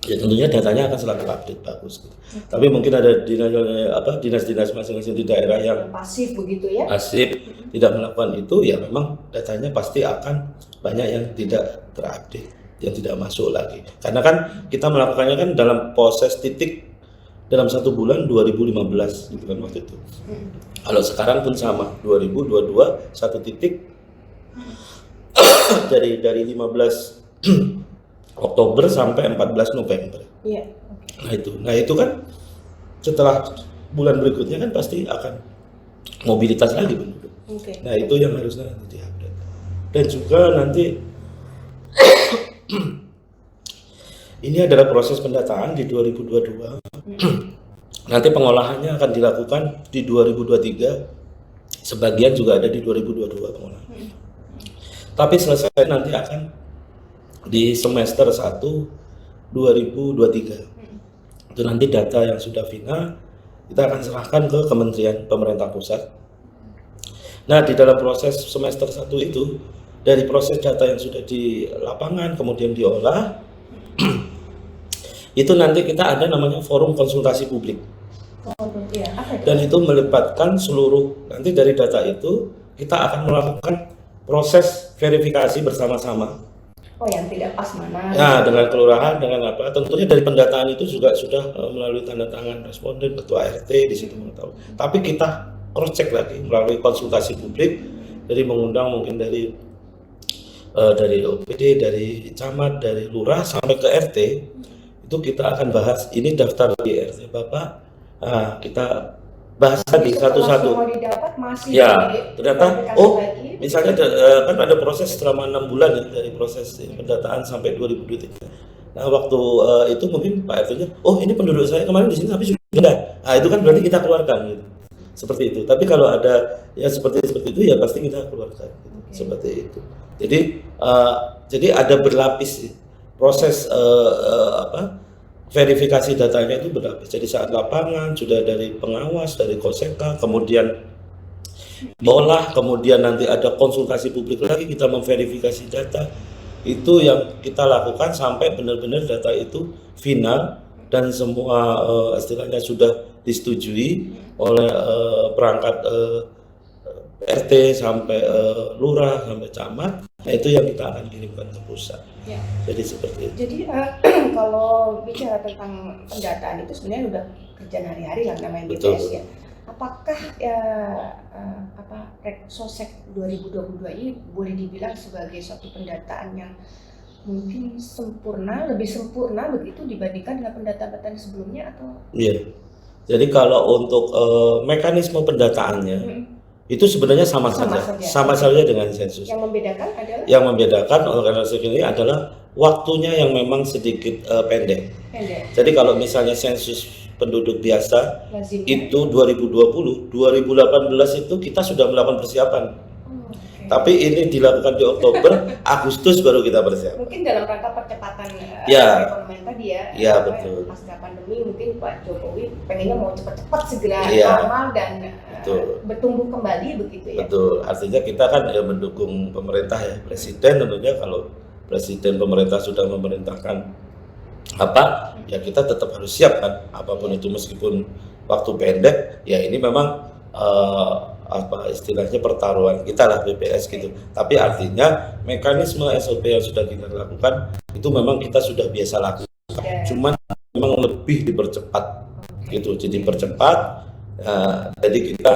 ya tentunya datanya akan selalu update bagus gitu. Tapi mungkin ada dinas-dinas masing-masing di daerah yang pasif begitu ya? Pasif tidak melakukan itu, ya memang datanya pasti akan banyak yang tidak terupdate, yang tidak masuk lagi. Karena kan kita melakukannya kan dalam proses titik dalam 1 bulan 2015 gitu kan waktu itu. Kalau sekarang pun sama 2022 satu titik dari 15 Oktober sampai 14 November. Iya. Nah itu kan setelah bulan berikutnya kan pasti akan mobilitas lagi penduduk. Nah itu yang harusnya nanti diupdate. Dan juga nanti ini adalah proses pendataan di 2022. Nanti pengolahannya akan dilakukan di 2023. Sebagian juga ada di 2022 pengolahan. Tapi selesai nanti akan di semester 1 2023. Itu nanti data yang sudah final kita akan serahkan ke Kementerian Pemerintah Pusat. Nah, di dalam proses semester 1 itu dari proses data yang sudah di lapangan kemudian diolah itu nanti kita ada namanya forum konsultasi publik. Dan itu melibatkan seluruh, nanti dari data itu kita akan melakukan proses verifikasi bersama-sama. Oh, yang tidak pas mana? Nah, dengan kelurahan, dengan apa? Tentunya dari pendataan itu juga sudah melalui tanda tangan responden, ketua RT di situ mengetahui. Tapi kita cross check lagi melalui konsultasi publik, dari mengundang mungkin dari OPD, dari camat, dari lurah sampai ke RT. Itu kita akan bahas, ini daftar di RT Bapak, kita bahas lagi satu-satu. Ya, ternyata, misalnya kan ada proses selama 6 bulan ya, dari proses pendataan sampai 2023. Nah, waktu itu mungkin Pak RT-nya, oh ini penduduk saya kemarin di sini tapi sudah. Nah, itu kan berarti kita keluarkan gitu. Seperti itu. Tapi kalau ada ya seperti itu ya pasti kita keluarkan gitu. Seperti itu. Jadi ada berlapis proses verifikasi datanya itu berlapis. Jadi saat lapangan sudah dari pengawas, dari Koseka, kemudian olah, kemudian nanti ada konsultasi publik lagi, kita memverifikasi data. Itu yang kita lakukan sampai benar-benar data itu final dan semua istilahnya sudah disetujui oleh perangkat RT sampai lurah sampai camat. Nah itu yang kita akan kirimkan ke pusat. Ya. Jadi seperti itu. Jadi kalau bicara tentang pendataan itu sebenarnya udah kerjaan hari-hari lah namanya Betul. BPS ya. Apakah Reksosek 2022 ini boleh dibilang sebagai suatu pendataan yang mungkin lebih sempurna begitu dibandingkan dengan pendataan-pendataan sebelumnya atau? Iya. Jadi kalau untuk mekanisme pendataannya itu sebenarnya sama saja dengan sensus. Yang membedakan adalah organisasi ini adalah waktunya yang memang sedikit pendek. Jadi kalau misalnya sensus penduduk biasa lazimnya itu 2020, 2018 itu kita sudah melakukan persiapan. Tapi ini dilakukan di Oktober, Agustus baru kita persiapan. Mungkin dalam rangka percepatan perekonomian tadi ya. Iya, betul. Pasca pandemi mungkin Pak Jokowi pengennya mau cepat-cepat segera Iya, normal dan bertumbuh kembali begitu ya. Betul. Artinya kita kan mendukung pemerintah ya, presiden tentunya. Kalau presiden pemerintah sudah memerintahkan apa, ya kita tetap harus siap kan, apapun itu meskipun waktu pendek. Ya ini memang apa istilahnya pertaruhan kita lah BPS gitu. Tapi artinya mekanisme SOP yang sudah kita lakukan itu memang kita sudah biasa lakukan. Cuman memang lebih dipercepat gitu. Jadi percepat. Jadi kita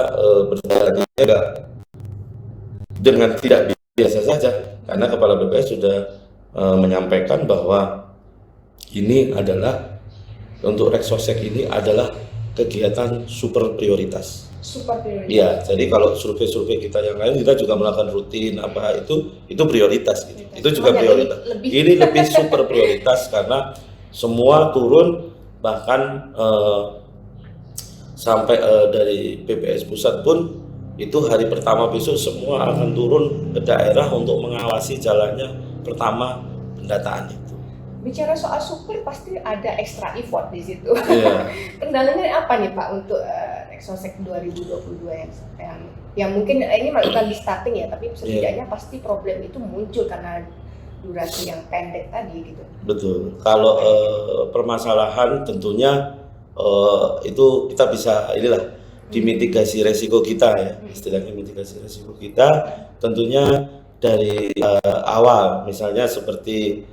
berjalannya enggak dengan tidak biasa saja karena Kepala BPS sudah menyampaikan bahwa ini adalah untuk Reksosek ini adalah kegiatan super prioritas. Iya, jadi kalau survei-survei kita yang lain kita juga melakukan rutin apa itu prioritas gitu. Itu juga prioritas. Ini lebih super prioritas karena semua turun bahkan sampai dari BPS pusat pun itu hari pertama besok semua akan turun ke daerah untuk mengawasi jalannya pertama pendataan itu. Bicara soal super pasti ada extra effort di situ. Yeah. Kendalanya apa nih Pak untuk Reksosek 2022 yang mungkin ini melakukan di starting ya, tapi setidaknya pasti problem itu muncul karena durasi yang pendek tadi gitu. Betul. Kalau permasalahan tentunya itu kita bisa dimitigasi resiko kita ya, istilahnya mitigasi resiko kita tentunya dari awal, misalnya seperti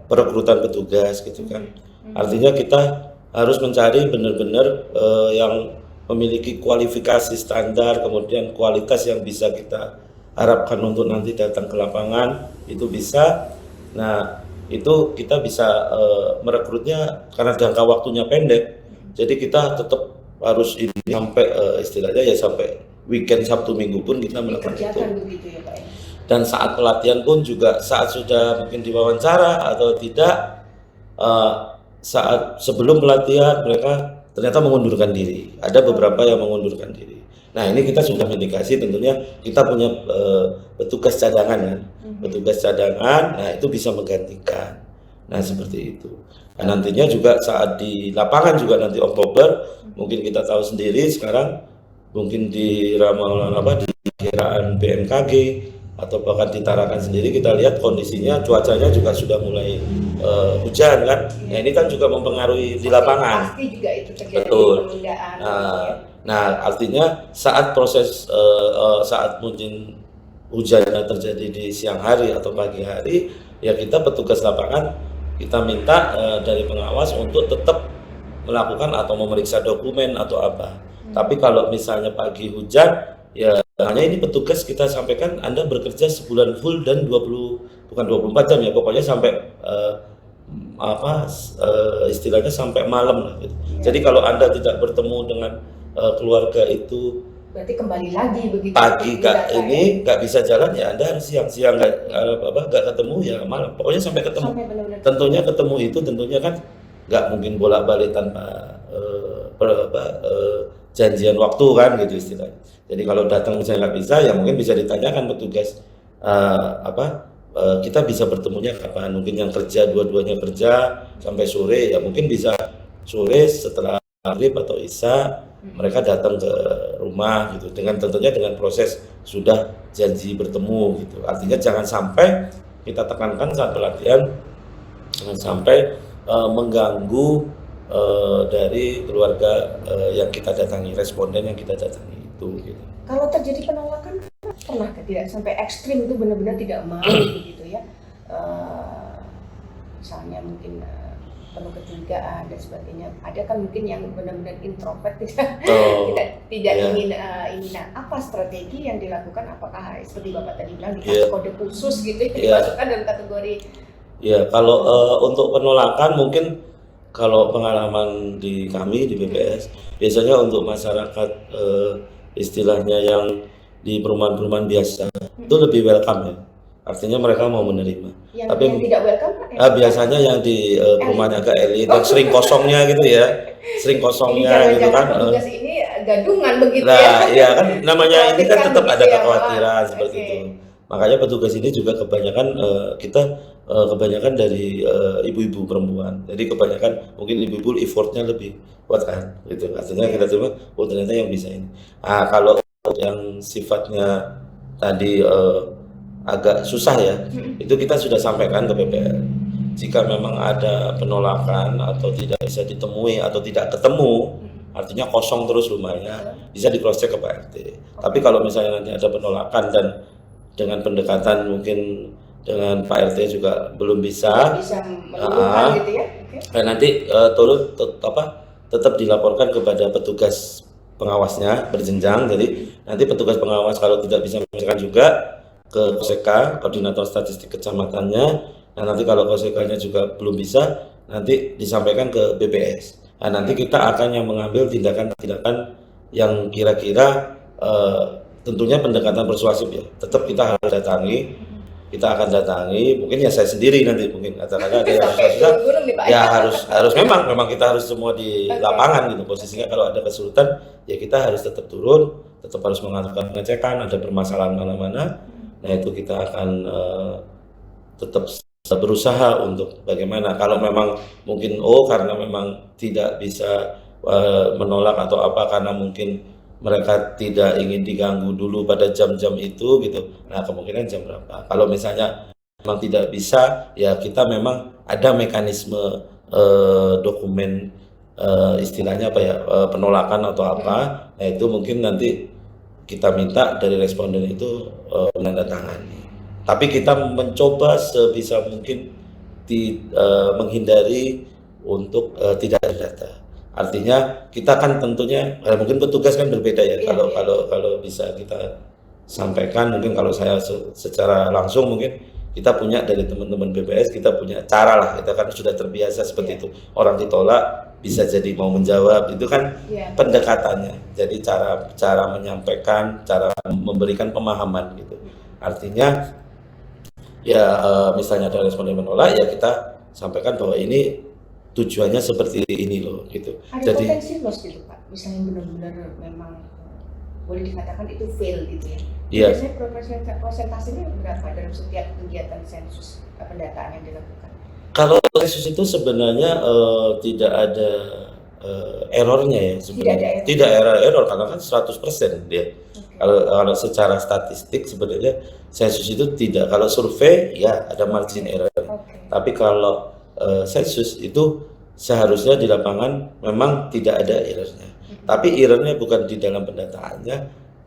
perekrutan petugas gitu kan. Artinya kita harus mencari benar-benar yang memiliki kualifikasi standar, kemudian kualitas yang bisa kita harapkan untuk nanti datang ke lapangan itu bisa. Nah itu kita bisa merekrutnya karena jangka waktunya pendek, jadi kita tetap harus ini sampai istilahnya ya sampai weekend Sabtu Minggu pun kita melakukan itu. Begitu ya, Pak. Dan saat pelatihan pun juga saat sudah mungkin diwawancara atau tidak, saat sebelum pelatihan mereka ternyata mengundurkan diri. Ada beberapa yang mengundurkan diri. Nah ini kita sudah mitigasi, tentunya kita punya petugas cadangan kan, petugas cadangan. Nah itu bisa menggantikan. Nah seperti itu. Nah, nantinya juga saat di lapangan juga nanti Oktober mungkin kita tahu sendiri sekarang mungkin di di kiraan BMKG atau bahkan di Tarakan sendiri kita lihat kondisinya cuacanya juga sudah mulai hujan kan. Nah ini kan juga mempengaruhi di lapangan. Pasti juga itu terjadi. Betul. Penundaan. Nah artinya saat proses saat mungkin hujannya terjadi di siang hari atau pagi hari, ya kita petugas lapangan kita minta dari pengawas untuk tetap melakukan atau memeriksa dokumen atau apa. Tapi kalau misalnya pagi hujan, ya hanya ini petugas kita sampaikan Anda bekerja sebulan full dan bukan 24 jam ya, pokoknya sampai istilahnya sampai malam lah gitu. Jadi kalau Anda tidak bertemu dengan keluarga itu berarti kembali lagi begitu. Pagi nggak bisa jalan ya Anda harus siang nggak ketemu ya malam. Pokoknya sampai ketemu. Tentunya ketemu itu tentunya kan nggak mungkin bolak-balik tanpa janjian waktu kan gitu istilahnya. Jadi kalau datang misalnya nggak bisa ya mungkin bisa ditanyakan petugas kita bisa bertemunya kapan. Mungkin yang kerja dua-duanya kerja sampai sore ya mungkin bisa sore setelah maghrib atau isya mereka datang ke rumah gitu tentunya dengan proses sudah janji bertemu gitu. Artinya jangan sampai kita tekankan saat pelatihan jangan sampai mengganggu dari keluarga yang kita datangi, responden yang kita datangi itu. itu gitu. Kalau terjadi penolakan pernah tidak sampai ekstrim itu benar-benar tidak mau gitu ya, misalnya mungkin penuh kecurigaan dan sebagainya. Ada kan mungkin yang benar-benar introvert tidak ingin ini. Nah, apa strategi yang dilakukan? Apakah seperti Bapak tadi bilang dikasih kode khusus gitu dimasukkan dalam kategori? Ya, kalau untuk penolakan mungkin kalau pengalaman di kami di BPS biasanya untuk masyarakat istilahnya yang di perumahan-perumahan biasa itu lebih welcome ya. Artinya mereka mau menerima. Yang tidak welcome Pak? Biasanya yang di perumahan agak elit, yang sering kosongnya gitu ya, sering kosongnya gitu kan. Petugas ini gadungan begitu nah, ya? kan namanya ini kan tetap ada ya, kekhawatiran seperti itu. Makanya petugas ini juga kebanyakan kebanyakan dari ibu-ibu perempuan. Jadi kebanyakan mungkin ibu-ibu effortnya lebih kuat kan, gitu. Artinya kita coba, oh ternyata yang bisa ini. Nah, kalau yang sifatnya tadi agak susah ya, itu kita sudah sampaikan ke PPL. Jika memang ada penolakan atau tidak bisa ditemui atau tidak ketemu, artinya kosong terus rumahnya, bisa di cross check ke Pak RT. Tapi kalau misalnya nanti ada penolakan dan dengan pendekatan mungkin dengan Pak RT juga belum bisa menemukan gitu ya. Nanti tetap dilaporkan kepada petugas pengawasnya berjenjang. Jadi nanti petugas pengawas kalau tidak bisa mengerjakan juga ke KOSEKA, koordinator statistik kecamatannya. Nah, nanti kalau KOSEKA-nya juga belum bisa, nanti disampaikan ke BPS. Nah, nanti kita akan yang mengambil tindakan-tindakan yang kira-kira tentunya pendekatan persuasif ya. Tetap kita harus datangi, kita akan datangi. Mungkin ya saya sendiri nanti mungkin katakanlah ada yang susah, ya harus memang kita harus semua di lapangan gitu posisinya. Kalau ada kesulitan ya kita harus tetap turun, tetap harus melakukan pengecekan, ada permasalahan mana-mana. Nah itu kita akan tetap berusaha untuk bagaimana kalau memang mungkin karena memang tidak bisa menolak atau apa karena mungkin mereka tidak ingin diganggu dulu pada jam-jam itu gitu. Nah kemungkinan jam berapa? Kalau misalnya memang tidak bisa ya kita memang ada mekanisme dokumen istilahnya apa ya penolakan atau apa. Nah itu mungkin nanti kita minta dari responden itu menandatangani. Tapi kita mencoba sebisa mungkin menghindari untuk tidak ada data. Artinya kita kan tentunya mungkin petugas kan berbeda ya. Kalau bisa kita sampaikan mungkin kalau saya secara langsung mungkin kita punya dari teman-teman BPS kita punya cara lah, kita kan sudah terbiasa seperti itu. Orang ditolak bisa jadi mau menjawab, itu kan pendekatannya. Jadi cara menyampaikan, cara memberikan pemahaman gitu. Artinya ya misalnya ada responden menolak ya kita sampaikan bahwa ini tujuannya seperti ini loh gitu. Ada jadi potensi loss gitu Pak, misalnya benar-benar memang boleh dikatakan itu fail gitu ya. Iya. Biasanya prosentasenya berapa dalam setiap kegiatan sensus pendataan yang dilakukan? Kalau sensus itu sebenarnya tidak ada errornya ya sebenarnya. Tidak ada error karena kan 100% dia. Kalau secara statistik sebenarnya sensus itu tidak. Kalau survei ya ada margin error. Tapi kalau sensus itu seharusnya di lapangan memang tidak ada errornya. Tapi errornya bukan di dalam pendataannya,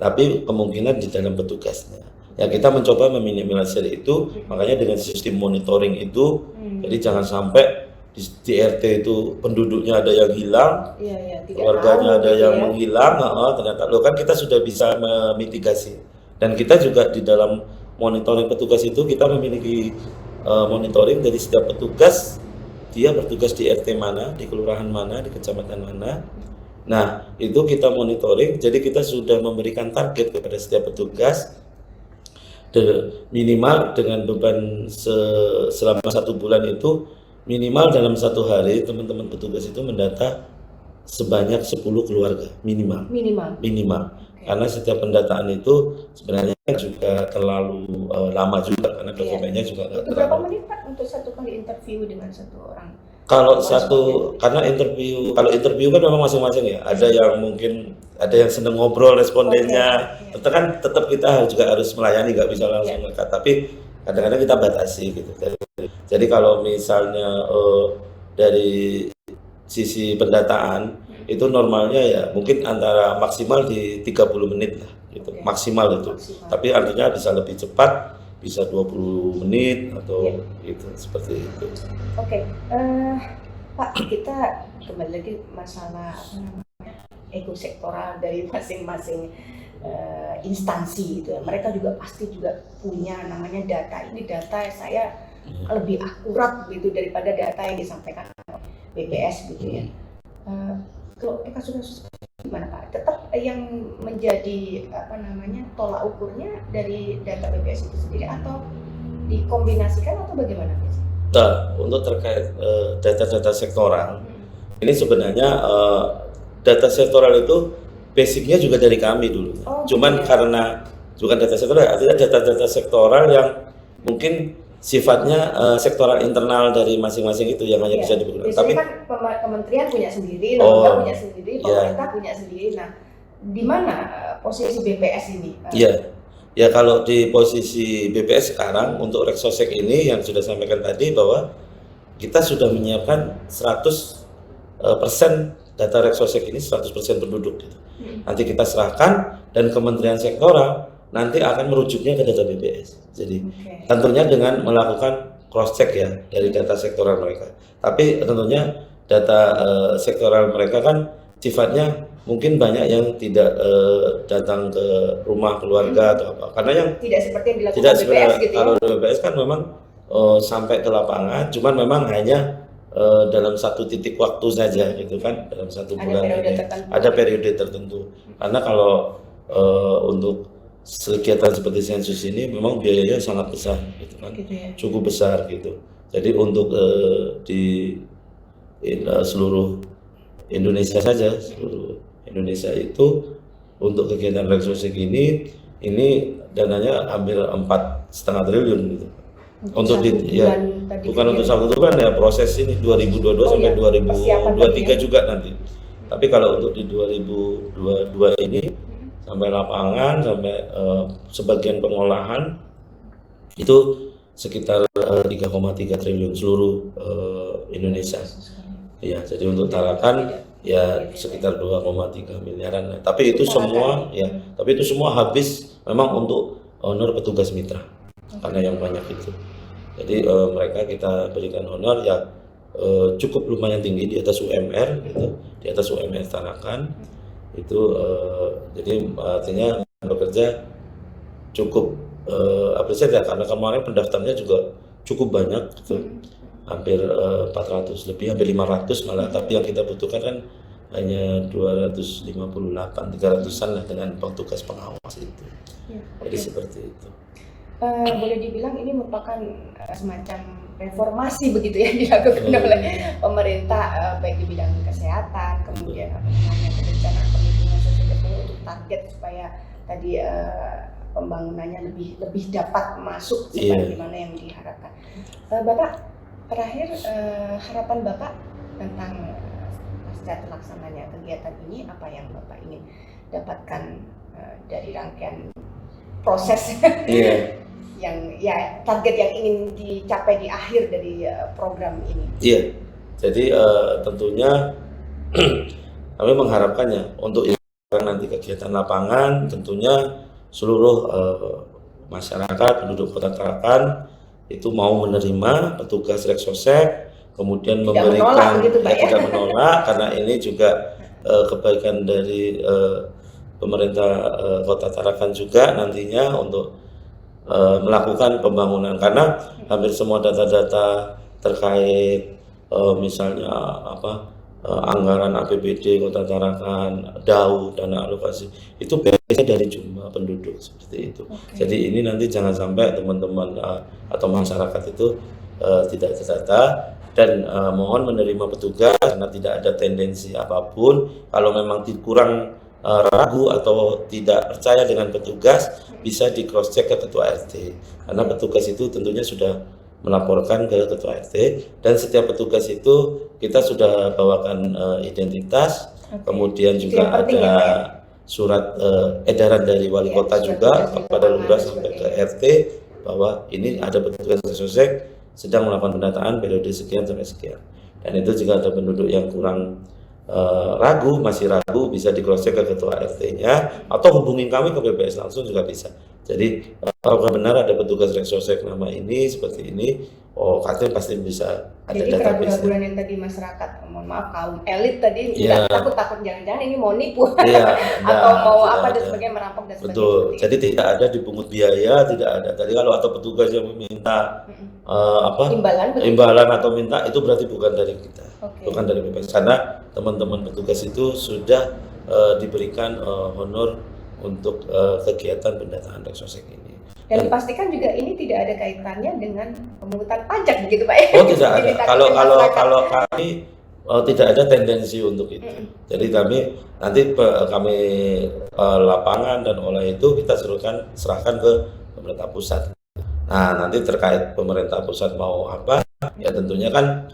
tapi kemungkinan di dalam petugasnya. Ya kita mencoba meminimalisir itu, makanya dengan sistem monitoring itu, jadi jangan sampai di RT itu penduduknya ada yang hilang, keluarganya ada yang menghilang, ternyata loh kan kita sudah bisa memitigasi. Dan kita juga di dalam monitoring petugas itu kita memiliki monitoring dari setiap petugas, dia bertugas di RT mana, di kelurahan mana, di kecamatan mana. Nah, itu kita monitoring, jadi kita sudah memberikan target kepada setiap petugas minimal dengan beban selama 1 bulan itu minimal dalam 1 hari teman-teman petugas itu mendata sebanyak 10 keluarga minimal. Karena setiap pendataan itu sebenarnya juga terlalu lama juga karena dokumennya juga nggak terlalu. Berapa menit Pak untuk 1 kali interview dengan 1 orang? Kalau karena kalau interview kan memang masing-masing ya. Ada yang mungkin ada yang seneng ngobrol respondennya. Tetap kita juga harus melayani, nggak bisa langsung ngekat. Tapi kadang-kadang kita batasi gitu. Jadi kalau misalnya dari sisi pendataan itu normalnya ya mungkin antara maksimal di 30 menit lah gitu. Oke. Maksimal itu. Maksimal. Tapi artinya bisa lebih cepat, bisa 20 menit atau Iya. itu seperti itu. Oke, Pak, kita kembali lagi masalah apa namanya ego sektoral dari masing-masing instansi gitu ya. Mereka juga pasti juga punya namanya data. Ini data saya lebih akurat gitu daripada data yang disampaikan BPS gitu ya. Kalau kita sudah gimana Pak? Tetap yang menjadi apa namanya tolak ukurnya dari data BPS itu sendiri atau dikombinasikan atau bagaimana? Nah, untuk terkait data-data sektoral, ini sebenarnya data sektoral itu basicnya juga dari kami dulu. Oh, Cuman gitu ya. karena bukan data sektoral, artinya data-data sektoral yang mungkin sifatnya sektoral internal dari masing-masing itu yang hanya Iya. bisa digunakan. Biasanya Tapi kan kementerian punya sendiri, Oh, lembaga punya sendiri, iya. pemerintah punya sendiri. Nah, di mana posisi BPS ini? iya, ya kalau di posisi BPS sekarang untuk Reksosek ini yang sudah sampaikan tadi bahwa kita sudah menyiapkan 100% data Reksosek ini 100% penduduk gitu. Nanti kita serahkan dan kementerian sektoral nanti akan merujuknya ke data BPS. Jadi Oke. tentunya dengan melakukan cross check ya dari data sektoral mereka. Tapi tentunya data sektoral mereka kan sifatnya mungkin banyak yang tidak datang ke rumah keluarga atau apa. Karena yang Tidak seperti yang dilakukan tidak BPS sebenarnya gitu ya. kalau BPS kan memang sampai ke lapangan, cuman memang hanya dalam satu titik waktu saja gitu kan, dalam satu Ada bulan periode ini tertentu. ada periode tertentu. Karena kalau untuk kegiatan seperti sensus ini memang biayanya sangat besar gitu kan, Gitu ya. cukup besar gitu. Jadi untuk di seluruh Indonesia saja, seluruh Indonesia itu untuk kegiatan Reksosek ini dananya hampir 4,5 triliun gitu. Untuk satu ya bulan tadi bukan untuk kegiatan. satu bulan ya, proses ini 2022 Oh, sampai iya, persiapan 2023 tadi ya. juga nanti. Tapi kalau untuk di 2022 ini sampai lapangan, sampai sebagian pengolahan itu sekitar 3,3 triliun seluruh Indonesia. Ya, jadi untuk Tarakan ya sekitar 2,3 miliaran. Tapi itu semua ya, tapi itu semua habis memang untuk honor petugas mitra. Karena yang banyak itu. Jadi mereka kita berikan honor ya cukup lumayan tinggi di atas UMR gitu, di atas UMR Tarakan itu jadi artinya bekerja cukup apresiasi ya, karena kemarin pendaftarnya juga cukup banyak gitu. Hampir 400 lebih, hampir 500 malah, tapi yang kita butuhkan kan hanya 258, 300-an lah dengan petugas pengawas itu. Ya, Jadi oke. seperti itu. Boleh dibilang ini merupakan semacam reformasi begitu ya dilakukan oleh pemerintah baik di bidang kesehatan, kemudian apa namanya perencanaan perlindungan sosial ekonomi untuk target supaya tadi pembangunannya lebih dapat masuk sebagaimana yang diharapkan. Bapak terakhir harapan Bapak tentang pasca terlaksananya kegiatan ini, apa yang Bapak ingin dapatkan dari rangkaian proses yang ya target yang ingin dicapai di akhir dari program ini? Iya, jadi tentunya kami mengharapkannya untuk nanti kegiatan lapangan tentunya seluruh masyarakat penduduk Kota Tarakan itu mau menerima petugas Reksosek, kemudian Tidak memberikan menolak begitu, Pak, ya? tidak menolak karena ini juga kebaikan dari pemerintah Kota Tarakan juga nantinya untuk melakukan pembangunan, karena hampir semua data-data terkait misalnya anggaran APBD Kota Tarakan, DAU, dana alokasi itu biasanya dari jumlah penduduk seperti itu. Jadi ini nanti jangan sampai teman-teman atau masyarakat itu tidak terdata dan mohon menerima petugas karena tidak ada tendensi apapun. Kalau memang kurang ragu atau tidak percaya dengan petugas, bisa di cross check ke ketua RT, karena petugas itu tentunya sudah melaporkan ke ketua RT, dan setiap petugas itu kita sudah bawakan identitas, kemudian juga ada surat edaran dari wali kota juga kepada lurah sampai ke RT bahwa ini ada petugas Reksosek sedang melakukan pendataan periode sekian sampai sekian, dan itu juga ada penduduk yang kurang masih ragu, bisa di cross check ke ketua RT-nya atau hubungin kami ke BPS langsung juga bisa. Jadi kalau benar ada petugas Reksosek nama ini seperti ini, oh katanya pasti bisa ada Jadi database. keraguan-keraguan yang tadi masyarakat, mohon maaf kaum elit tadi Iya. takut jangan-jangan ini mau nipu Iya, atau mau tidak apa dan ada. sebagainya, merampok dan sebagainya. Betul. seperti Jadi tidak ada dipungut biaya, tidak ada. Tadi kalau atau petugas yang meminta itu. apa begitu? imbalan atau minta itu berarti bukan dari kita, Oke. bukan dari BPS karena teman-teman petugas itu sudah diberikan honor untuk kegiatan pendataan Reksosek ini. Dan dipastikan juga ini tidak ada kaitannya dengan pemungutan pajak begitu Pak ya? Oh tidak ada. Jadi Kalau takutnya kalau masyarakat. kalau kami tidak ada tendensi untuk itu. Jadi kami nanti kami lapangan dan oleh itu kita serahkan ke pemerintah pusat. Nah nanti terkait pemerintah pusat mau apa, ya tentunya kan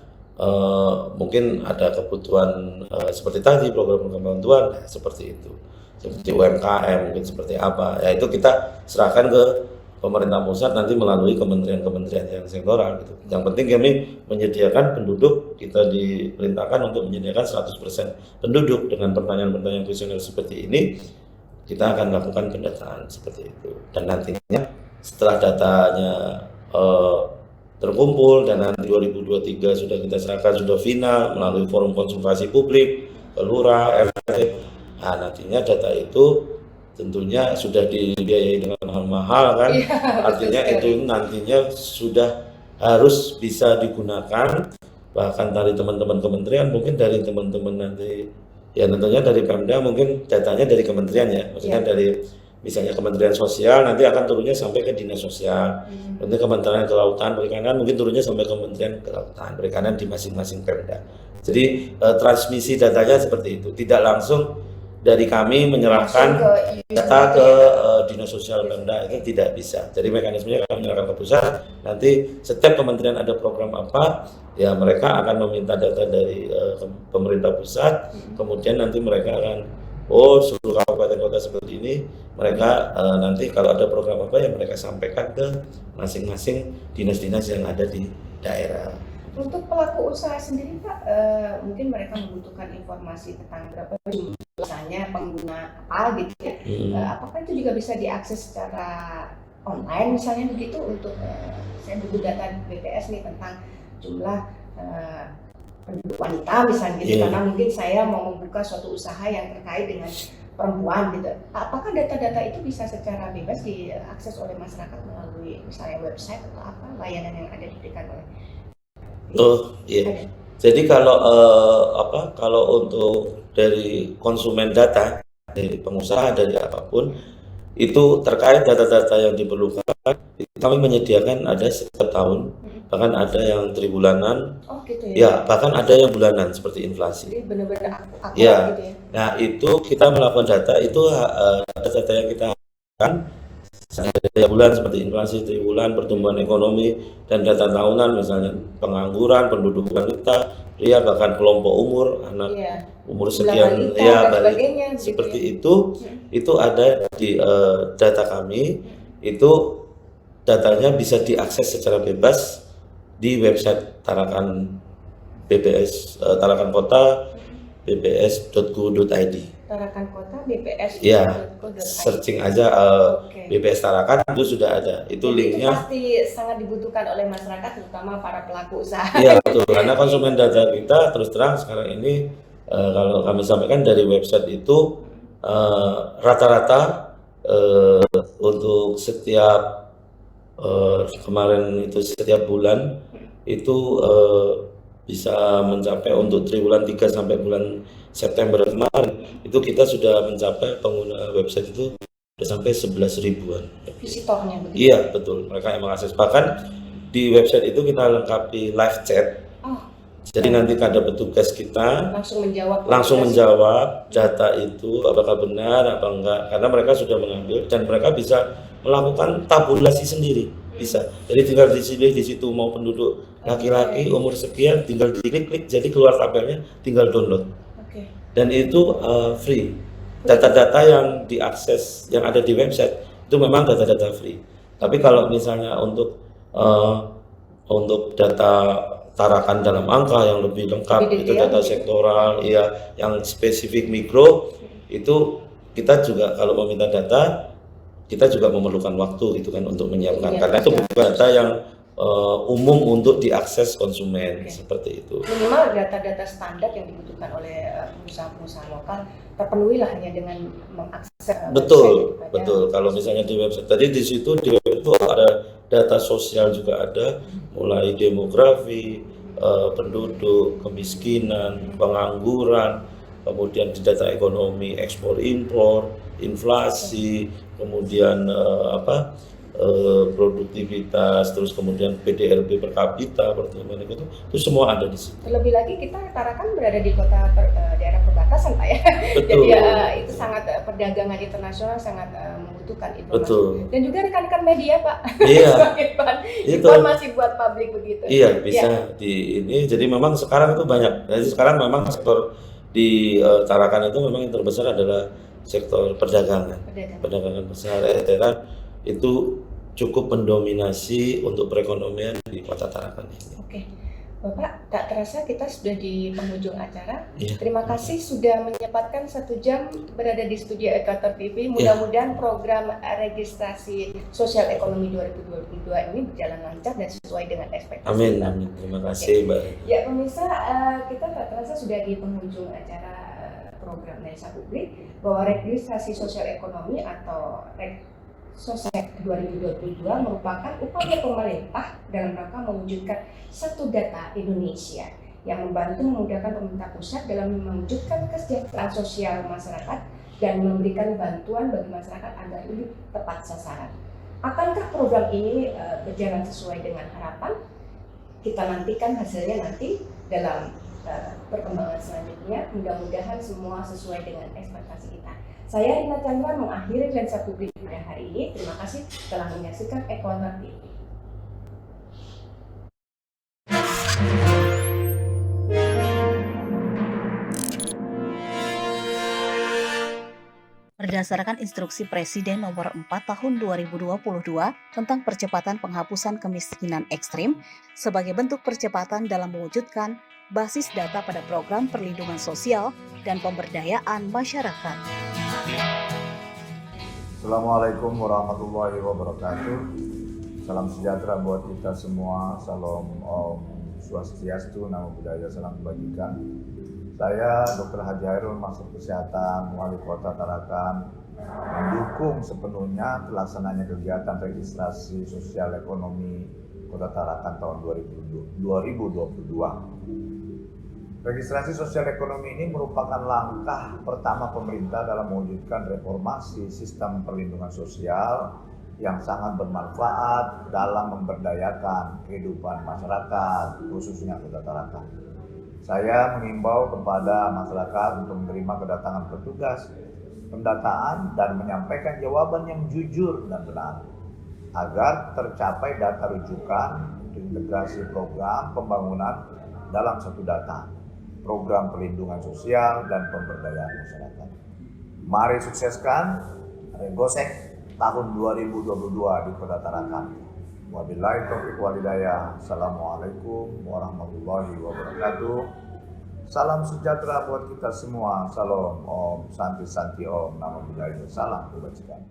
mungkin ada kebutuhan seperti tadi program-program bantuan seperti itu, seperti UMKM mungkin seperti apa. Ya itu kita serahkan ke pemerintah pusat nanti melalui kementerian-kementerian yang sektoral gitu. Yang penting kami menyediakan penduduk, kita diperintahkan untuk menyediakan 100% penduduk dengan pertanyaan-pertanyaan kuesioner seperti ini, kita akan lakukan pendataan seperti itu. Dan nantinya setelah datanya terkumpul dan nanti 2023 sudah kita serahkan, sudah final melalui forum konsultasi publik, lurah, RT. Nah, nantinya data itu tentunya sudah dibiayai dengan mahal-mahal kan, artinya itu nantinya sudah harus bisa digunakan bahkan dari teman-teman kementerian, mungkin dari teman-teman nanti ya tentunya dari Pemda, mungkin datanya dari kementerian ya, maksudnya dari misalnya Kementerian Sosial nanti akan turunnya sampai ke Dinas Sosial, nanti Kementerian Kelautan Perikanan mungkin turunnya sampai Kementerian Kelautan Perikanan di masing-masing Pemda. Jadi transmisi datanya seperti itu, tidak langsung dari kami menyerahkan data ke Dinas Sosial Pemda, itu tidak bisa. Jadi mekanismenya kami menyerahkan ke pusat, nanti setiap kementerian ada program apa, ya mereka akan meminta data dari pemerintah pusat, kemudian nanti mereka akan, seluruh kabupaten kota seperti ini, mereka nanti kalau ada program apa ya mereka sampaikan ke masing-masing dinas-dinas yang ada di daerah. Untuk pelaku usaha sendiri Pak, mungkin mereka membutuhkan informasi tentang berapa jumlah misalnya pengguna apa gitu ya. Apakah itu juga bisa diakses secara online misalnya begitu untuk saya butuh data BPS nih tentang jumlah penduduk wanita misalnya gitu, karena mungkin saya mau membuka suatu usaha yang terkait dengan perempuan gitu. Apakah data-data itu bisa secara bebas diakses oleh masyarakat melalui misalnya website atau apa layanan yang ada diberikan oleh? Iya. Jadi kalau kalau untuk dari konsumen data, dari pengusaha, dari apapun itu terkait data-data yang diperlukan, kami menyediakan ada setiap tahun, bahkan ada yang tribulanan, Oh gitu ya? ya bahkan ada yang bulanan seperti inflasi. Jadi benar-benar akurat Ya. gitu ya? Nah itu kita melakukan data itu data yang kita lakukan setiap bulan seperti inflasi triwulan, pertumbuhan ekonomi, dan data tahunan misalnya pengangguran, penduduk wanita, pria, bahkan kelompok umur, anak umur sekian, ya balik seperti itu ada di data kami. Itu datanya bisa diakses secara bebas di website Tarakan BPS, Tarakan Kota bps.go.id. Tarakan Kota BPS. Ya, searching aja BPS Tarakan itu sudah ada. Itu linknya. Itu pasti sangat dibutuhkan oleh masyarakat, terutama para pelaku usaha. Iya betul, karena konsumen data kita terus terang sekarang ini kalau kami sampaikan dari website itu rata-rata untuk setiap kemarin itu setiap bulan itu bisa mencapai untuk triwulan 3 sampai bulan September kemarin itu kita sudah mencapai pengguna website itu sudah sampai 11 ribuan visitornya begitu. Iya betul, mereka yang mengakses, bahkan di website itu kita lengkapi live chat. Jadi nanti ada petugas kita langsung menjawab data itu apakah benar apa enggak, karena mereka sudah mengambil dan mereka bisa melakukan tabulasi sendiri, bisa. Jadi tinggal di situ mau penduduk laki-laki umur sekian, tinggal diklik jadi keluar tabelnya, tinggal download. Dan itu free. Data-data yang diakses yang ada di website itu memang data-data free. Tapi kalau misalnya untuk data tarakan dalam angka yang lebih lengkap, Lebih itu detail, data gitu. sektoral, ya, yang spesifik mikro itu kita juga kalau meminta data kita juga memerlukan waktu gitu kan untuk menyiapkan, karena itu bukan data yang umum untuk diakses konsumen. Seperti itu. Minimal data-data standar yang dibutuhkan oleh pengusaha-pengusaha lokal terpenuhi lah hanya dengan mengakses Betul, website. betul. Kalau misalnya di website tadi, di situ di website itu ada data sosial juga ada, mulai demografi, penduduk, kemiskinan, pengangguran, kemudian di data ekonomi, ekspor impor, inflasi, kemudian produktivitas, terus kemudian PDRB per kapita, pertumbuhan ekonomi, itu semua ada di situ. Terlebih lagi kita Tarakan berada di daerah perbatasan Pak ya. Betul. Jadi itu sangat perdagangan internasional sangat membutuhkan informasi. Betul. Dan juga rekan-rekan media Pak. Iya. Itu informasi buat publik begitu. Iya, bisa di ini. Jadi memang sekarang itu banyak. Jadi sekarang memang sektor di Tarakan itu memang yang terbesar adalah sektor perdagangan. Perdagangan besar, eceran itu cukup mendominasi untuk perekonomian di Kota Tarakan ini. Oke, Bapak, tak terasa kita sudah di penghujung acara. Iya. Terima kasih sudah menyempatkan 1 jam berada di studio Ekuator TV. Mudah-mudahan program registrasi sosial ekonomi 2022 ini berjalan lancar dan sesuai dengan ekspektasi. Amin, amin. Terima kasih, Mbak. Ya pemirsa, kita tak terasa sudah di penghujung acara program Desa Publik, bahwa registrasi sosial ekonomi atau Sosek 2022 merupakan upaya pemerintah dalam rangka mewujudkan satu data Indonesia yang membantu memudahkan pemerintah pusat dalam mewujudkan kesejahteraan sosial masyarakat dan memberikan bantuan bagi masyarakat agar lebih tepat sasaran. Akankah program ini berjalan sesuai dengan harapan? Kita nantikan hasilnya nanti dalam perkembangan selanjutnya. Mudah-mudahan semua sesuai dengan ekspektasi kita. Saya Rina Chandra mengakhiri Lensa Publik pada hari ini. Terima kasih telah menyaksikan Ekuator TV. Berdasarkan Instruksi Presiden Nomor 4 Tahun 2022 tentang percepatan penghapusan kemiskinan ekstrim sebagai bentuk percepatan dalam mewujudkan basis data pada program perlindungan sosial dan pemberdayaan masyarakat. Assalamualaikum warahmatullahi wabarakatuh. Salam sejahtera buat kita semua. Salam Om Swastiastu, Namo Buddhaya, salam kebajikan. Saya Dr. Haji Hairul, Masuk Kesehatan, Wali Kota Tarakan, mendukung sepenuhnya pelaksananya kegiatan registrasi sosial ekonomi Kota Tarakan tahun 2022. Registrasi sosial ekonomi ini merupakan langkah pertama pemerintah dalam mewujudkan reformasi sistem perlindungan sosial yang sangat bermanfaat dalam memberdayakan kehidupan masyarakat, khususnya Kota Tarakan. Saya mengimbau kepada masyarakat untuk menerima kedatangan petugas pendataan dan menyampaikan jawaban yang jujur dan benar agar tercapai data rujukan integrasi program pembangunan dalam satu data, program perlindungan sosial dan pemberdayaan masyarakat. Mari sukseskan Regosek tahun 2022 di Kota Tarakan. Wabillahi taufiq wal hidayah. Assalamualaikum warahmatullahi wabarakatuh. Salam sejahtera buat kita semua. Salam Om, Santi Santi Om, Namo Buddhaya, salam kebajikan.